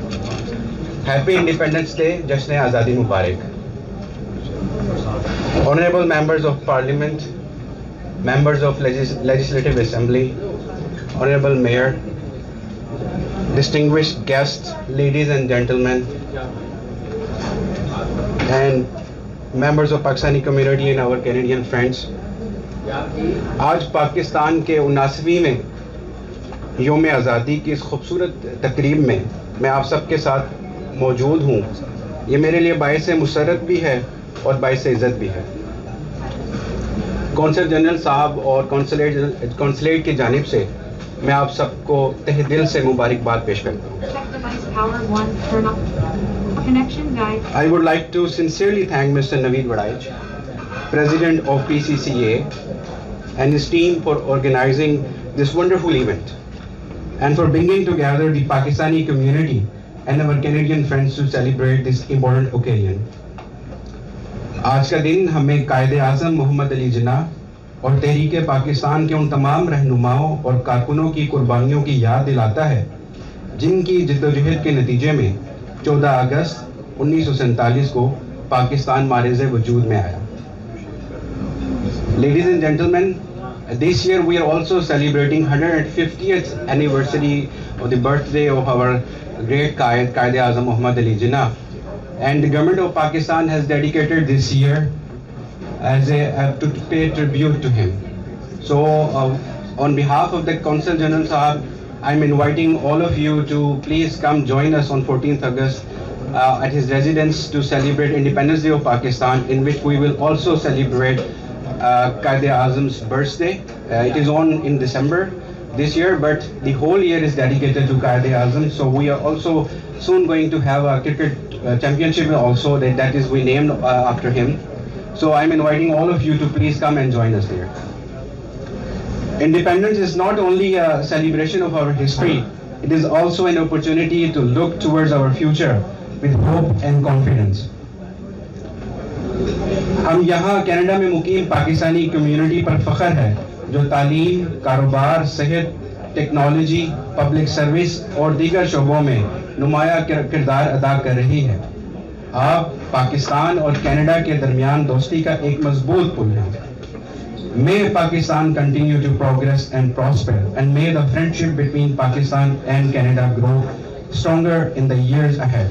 Happy Independence Day, Jashan-e-Azadi Mubarak. Honorable members of Parliament, members of Legislative Assembly, Honorable Mayor, distinguished guests, ladies and gentlemen, and members of Pakistani community and our Canadian friends. आज पाकिस्तान के 79वें योम आज़ादी की इस खूबसूरत तकरीब में मैं आप सबके साथ मौजूद हूँ। ये मेरे लिए बाइस मुसरत भी है और बाइस इज़्ज़त भी है। कौंसल जनरल साहब और कौंसलेट की जानिब से मैं आप सबको तहे दिल से मुबारकबाद पेश करता हूँ। I would like to sincerely thank Mr. Naveed Wadaj, President of PCCA, and his team for organizing this wonderful event and for bringing together the Pakistani community and our Canadian friends to celebrate this important occasion. आज का दिन हमें कायदे आज़म मोहम्मद अली जिन्ना और तहरीक पाकिस्तान के उन तमाम रहनुमाओं और कारकुनों की कुर्बानियों की याद दिलाता है जिनकी जिद्दोजहद के नतीजे में 14 अगस्त 1947 को पाकिस्तान मारिज़े वजूद में आया। Ladies and gentlemen, this year we are also celebrating 150th anniversary of the birthday of our great Qaid-e-Azam Muhammad Ali Jinnah, and the government of Pakistan has dedicated this year as to pay tribute to him. So on behalf of the Consul General Sahab, I'm inviting all of you to please come join us on 14th August at his residence to celebrate Independence Day of Pakistan, in which we will also celebrate Qaid-e-Azam's birthday. It is in December, this year, but the whole year is dedicated to Quaid-e-Azam. So we are also soon going to have a cricket championship also that is we named after him. So I'm inviting all of you to please come and join us there. Independence is not only a celebration of our history, it is also an opportunity to look towards our future with hope and confidence. हम यहाँ Canada में मुकीम Pakistani community पर फख्र है जो तालीम, कारोबार, सेहत, technology, public service और दीगर शोबों में नुमाया किरदार अदा कर रही है। आप पाकिस्तान और कनाडा के दरमियान दोस्ती का एक मजबूत पुल है। May Pakistan continue to progress and prosper, and may the friendship between Pakistan and Canada grow stronger in the years ahead.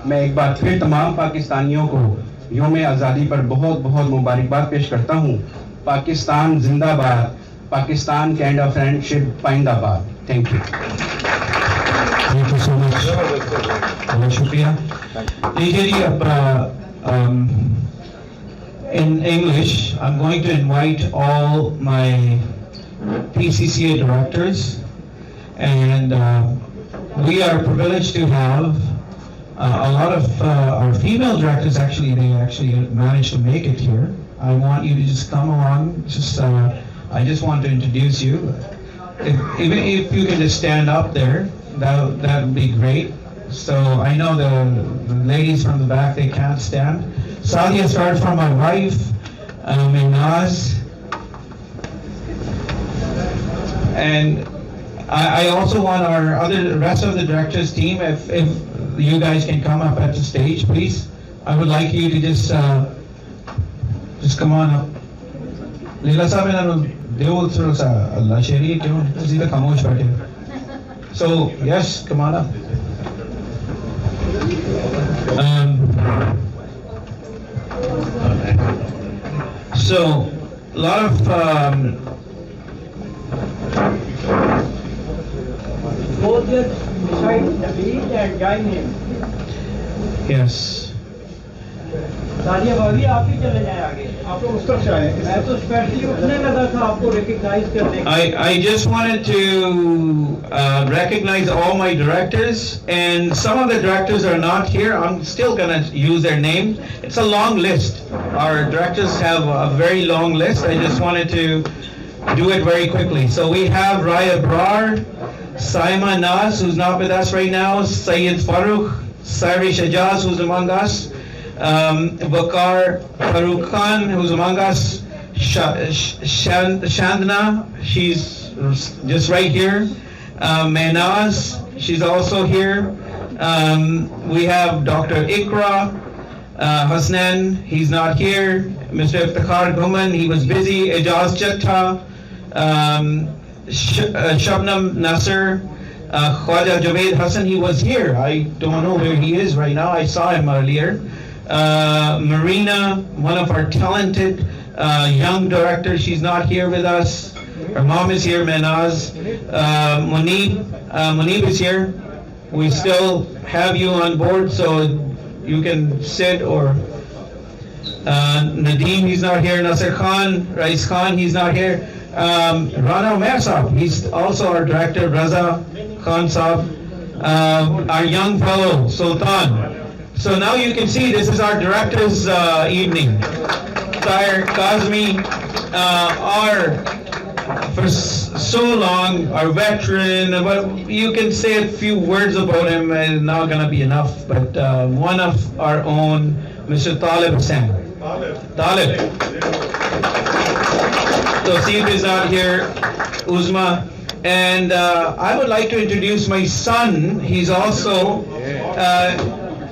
मैं एक बार फिर तमाम पाकिस्तानियों को योम आज़ादी पर बहुत बहुत मुबारकबाद पेश करता हूँ। पाकिस्तान जिंदाबाद, पाकिस्तान कैनेडा फ्रेंडशिप पाइंदाबाद। Thank you. Thank you so much. बहुत शुक्रिया। In English, I'm going to invite all my PCCA directors, and we are privileged to have a lot of our female directors. Actually, they actually managed to make it here. I want you to just come along. I just want to introduce you. Even if you can just stand up there, that would be great. So I know the ladies from the back, they can't stand. Sadia started from my wife, Minaz. And I also want our rest of the directors team, if you guys can come up at the stage, please. I would like you to just come on up. Leela sahab devo throda sa Allah shariye kyun sida khamosh baithe. So yes, come on up. So a lot of both just beside Nabil and join him. Yes. Sadia भाभी आप ही चले जाएं आगे, आप लोग उस तरफ से आए। मैं तो स्पेशली उठने लगा था आपको रिकॉग्नाइज करने। I just wanted to recognize all my directors, and some of the directors are not here. I'm still going to use their names. It's a long list. Our directors have a very long list. I just wanted to do it very quickly. So we have Raya Brar, Saima Nas, who's not with us right now, Sayyid Farooq, Sairi Shajaz, who's among us, Bakar Farooq Khan, who's among us, Shandna, she's just right here, Mehnaz, she's also here. We have Dr. Ikra Hasnan, he's not here. Mr. Iftikhar Guman, he was busy. Ijaz Chatta, Shabnam Nasser, Khwaja Javed Hassan, he was here. I don't know where he is right now. I saw him earlier. Marina, one of our talented young directors, she's not here with us. Her mom is here, Mehnaz. Munib is here. We still have you on board, so you can sit, or Nadeem, he's not here. Nasser Khan, Rais Khan, he's not here. Rana Umair Saab, he's also our director. Raza Khan Saab, our young fellow, Sultan. So now you can see this is our director's evening. Tahir Kazmi, for so long, our veteran, but you can say a few words about him, and not going to be enough, but one of our own, Mr. Talib Hussain. Talib. Tosif is not here, Uzma. And I would like to introduce my son. He's also,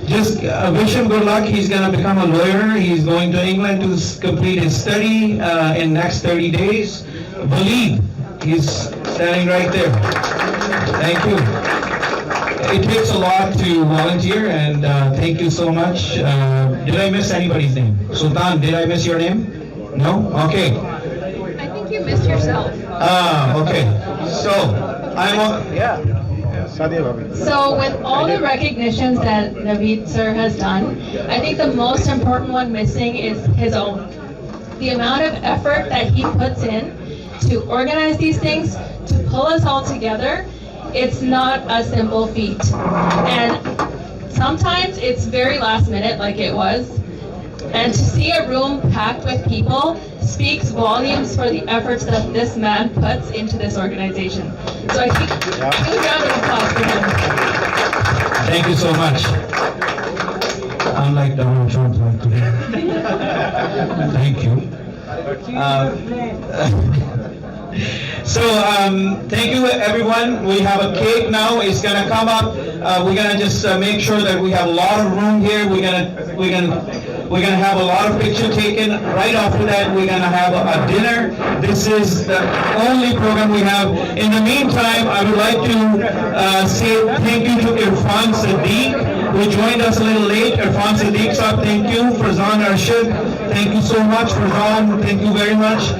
just wish him good luck. He's going to become a lawyer. He's going to England to complete his study in next 30 days. Walid, he's standing right there. Thank you. It takes a lot to volunteer, and thank you so much. Did I miss anybody's name? Sultan, did I miss your name? No? Okay. I think you missed yourself. Okay. So, So with all the recognitions that Naveed sir has done, I think the most important one missing is his own. The amount of effort that he puts in to organize these things, to pull us all together, it's not a simple feat. And sometimes it's very last minute, like it was. And to see a room packed with people speaks volumes for the efforts that this man puts into this organization. So I think, a round of applause for him. Thank you so much. Unlike Donald Trump, like today. Thank you. Thank you everyone. We have a cake now. It's gonna come up. We're gonna just make sure that we have a lot of room here. We're gonna have a lot of picture taken. Right after that, we're gonna have a dinner. This is the only program we have. In the meantime, I would like to say thank you to Irfan Sadiq, who joined us a little late. Irfan Sadiq sir, thank you. Farzan Arshid, thank you so much. Farzan, thank you very much.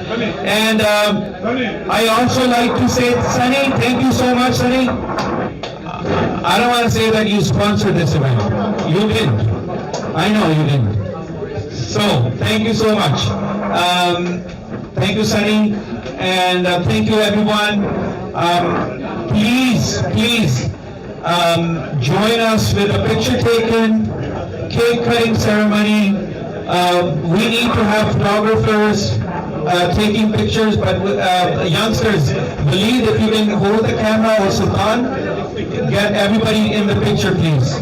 And I also like to say, Sunny, thank you so much, Sunny. I don't want to say that you sponsored this event. You didn't. I know you didn't. So, thank you so much. Thank you, Sunny. And thank you, everyone. Please, join us with a picture taken, cake cutting ceremony. We need to have photographers taking pictures, but youngsters, believe if you can hold the camera or Sultan, get everybody in the picture, please.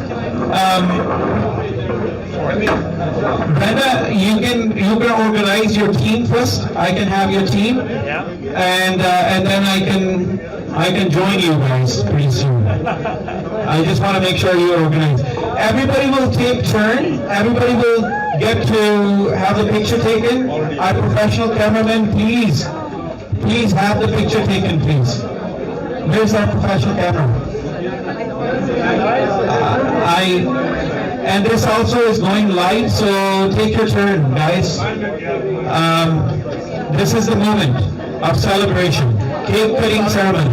Brenda, you can organize your team first. I can have your team, and then I can join you guys pretty soon. I just want to make sure you are organized. Everybody will take turn. Everybody will get to have the picture taken. Our professional cameraman, please have the picture taken, please. Where's our professional camera? And this also is going live, so take your turn, guys. This is the moment of celebration, cake cutting ceremony.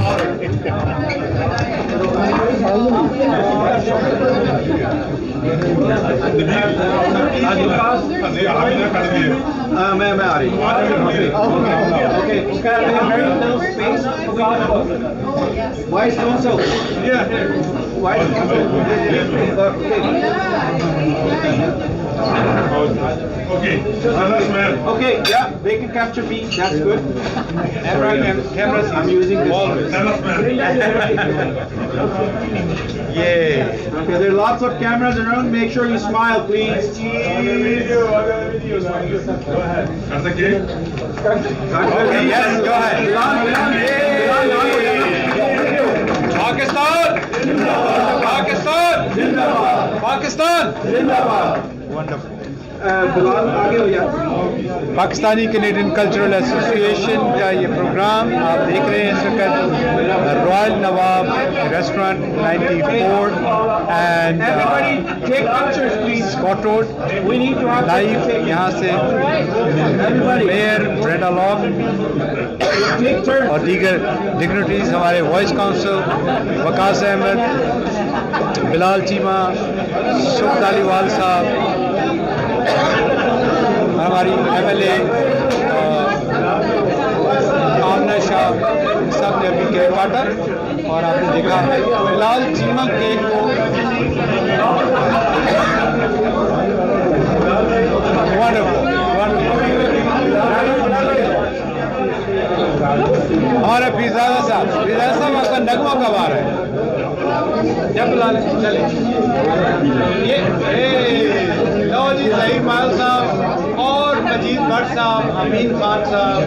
मैं आ रही Vice Council. Yeah. Vice Council. Okay, yeah, they can capture me. That's good. Cameras, I'm using this. Yay. Okay, there are lots of cameras around. Make sure you smile, please. Cheese. Go ahead. That's okay? Okay, yes, go ahead. Pakistan! Pakistan! Pakistan! Wonderful. Pakistani Canadian cultural association का ये programme आप देख रहे हैं इस वक्त royal Nawab restaurant 94 and Scott road live यहाँ से मेयर ब्रेंडा लॉक और दीगर डिग्निटरीज हमारे वॉइस काउंसिल वकास अहमद बिलाल चीमा सुख धालीवाल साहब हमारी MLA आमना शाह सब ने अभी केक काटा और आपने देखा बिलाल चीमा केक को हमारा फिजादा साहब आपका नगमा कब आ रहा है जब बिलाल चले ये लो जी सईद माल साहब और मजीद भट्ट साहब अमीन खान साहब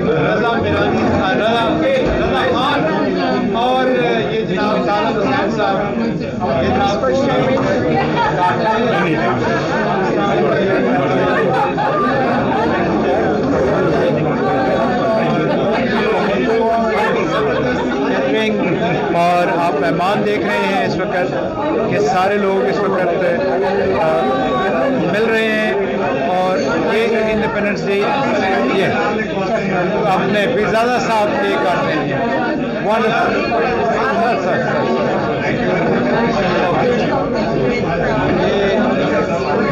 रजा मिरानी रजा खान और ये जनाब सालम हुसैन साहब ये जनाब और आप मेहमान देख रहे हैं इस वक्त कि सारे लोग इस वक्त मिल रहे हैं और ये इंडिपेंडेंस डे ये अपने फिजादा साहब के करते हैं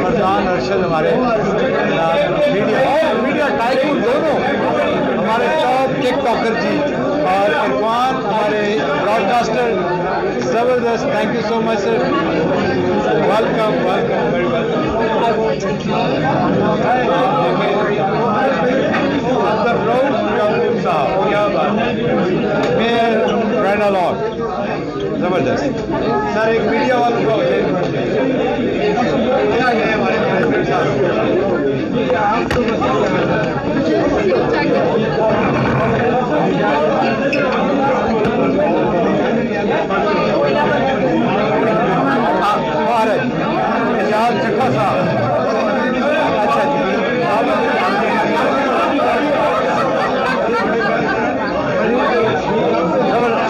प्रधान अर्शद हमारे मीडिया टाइकून दोनों हमारे टॉप टिकटॉकर जी और इरफान हमारे ब्रॉडकास्टर, ज़बरदस्त, thank you so much sir, welcome welcome very welcome. क्या बात है, मेयर रैना लॉक, जबरदस्त सर। एक मीडिया वालों को क्या है हमारे चखा साहब, अच्छा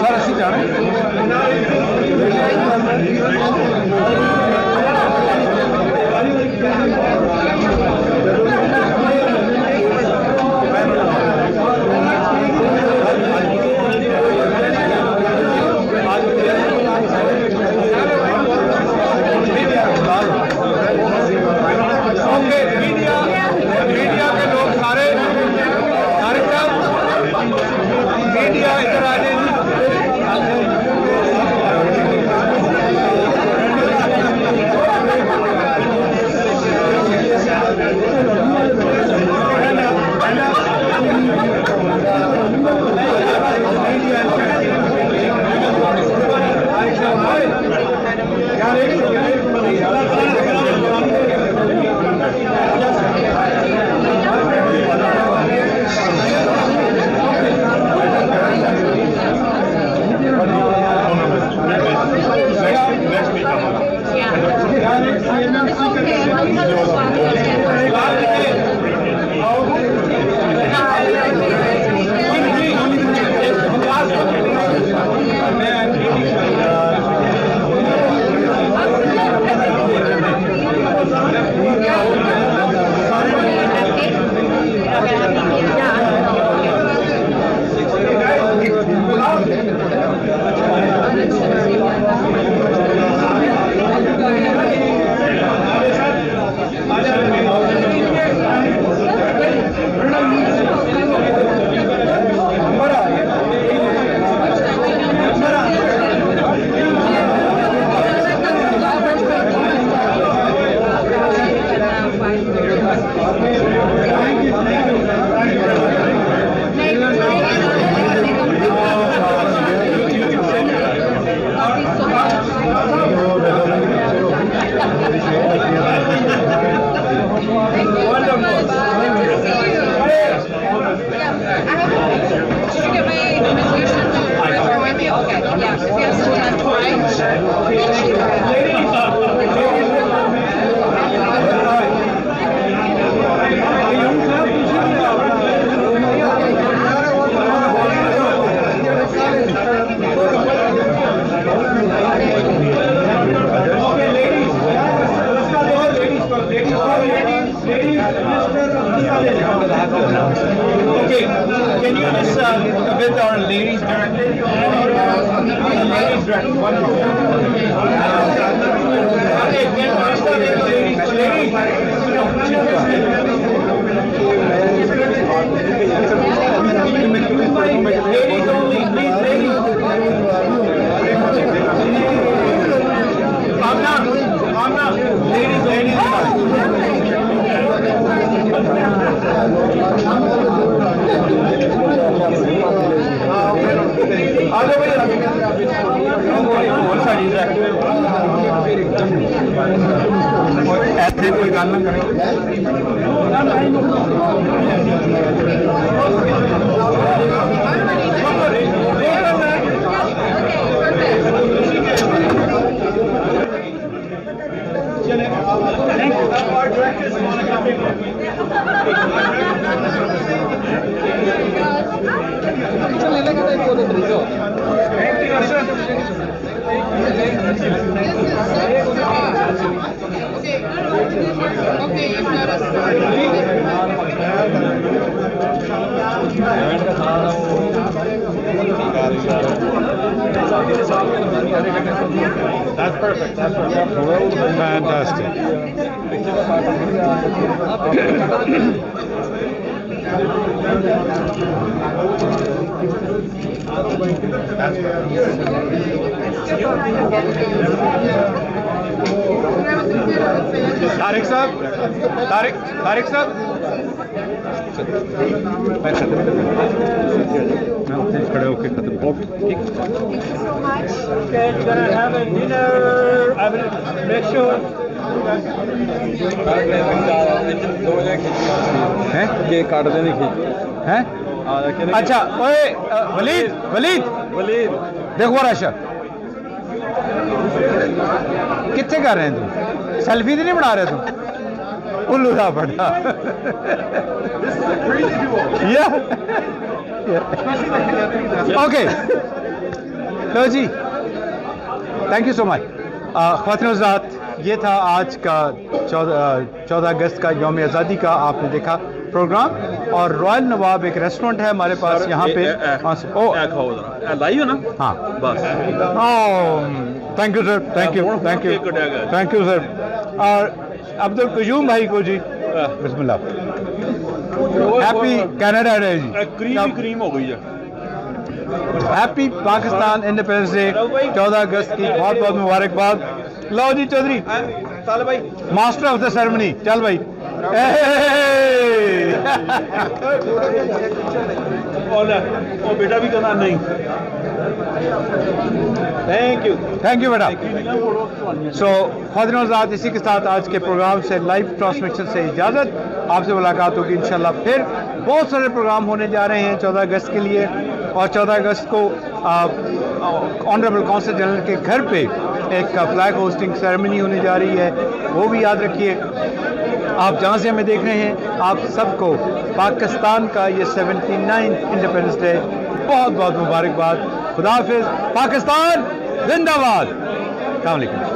सर अस्सी जाने Okay, can you just with our ladies director? Ladies director, wonderful. Okay, can you just with the ladies? Ladies only, please, ladies. Calm down, ladies, ladies. ऐसे कोई गाना That's perfect. That's perfect. Fantastic. Tariq صاحب کھڑے ہو کے ختم کاٹ دینے کی اچھا ولید دیکھو راشا کتنے کر رہے ہیں تم سیلفی تو نہیں بنا رہے تم الو تھا پڑا اوکے لو جی تھینک یو سو مچ. خواتین و حضرات یہ تھا آج کا 14 اگست کا یوم آزادی کا آپ نے دیکھا پروگرام. اور رائل نواب ایک ریسٹورینٹ ہے ہمارے پاس یہاں پہ لائیو نا ہاں بس. Thank you sir thank you sir. اور عبد القیوم بھائی کو جی بسم اللہ ہیپی کینیڈا ڈے جی کریم ہو گئی ہے. ہیپی پاکستان انڈیپینڈنس ڈے 14 اگست کی بہت بہت مبارکباد. لو جی Chaudhry master of the ceremony چل بھائی. بیٹا بھی کرنا نہیں. تھینک یو بیٹا. سو خواتین و حضرات اسی کے ساتھ آج کے پروگرام سے لائیو ٹرانسمیشن سے اجازت. آپ سے ملاقات ہوگی انشاءاللہ پھر. بہت سارے پروگرام ہونے جا رہے ہیں 14 اگست کے لیے. اور 14 اگست کو آنریبل قونصل جنرل کے گھر پہ ایک فلیگ ہوسٹنگ سیریمنی ہونے جا رہی ہے, وہ بھی یاد رکھیے. آپ جہاں سے ہمیں دیکھ رہے ہیں آپ سب کو پاکستان کا یہ 79 انڈیپینڈنس ڈے بہت بہت مبارکباد. خدا حافظ. پاکستان زندہ باد. السلام علیکم.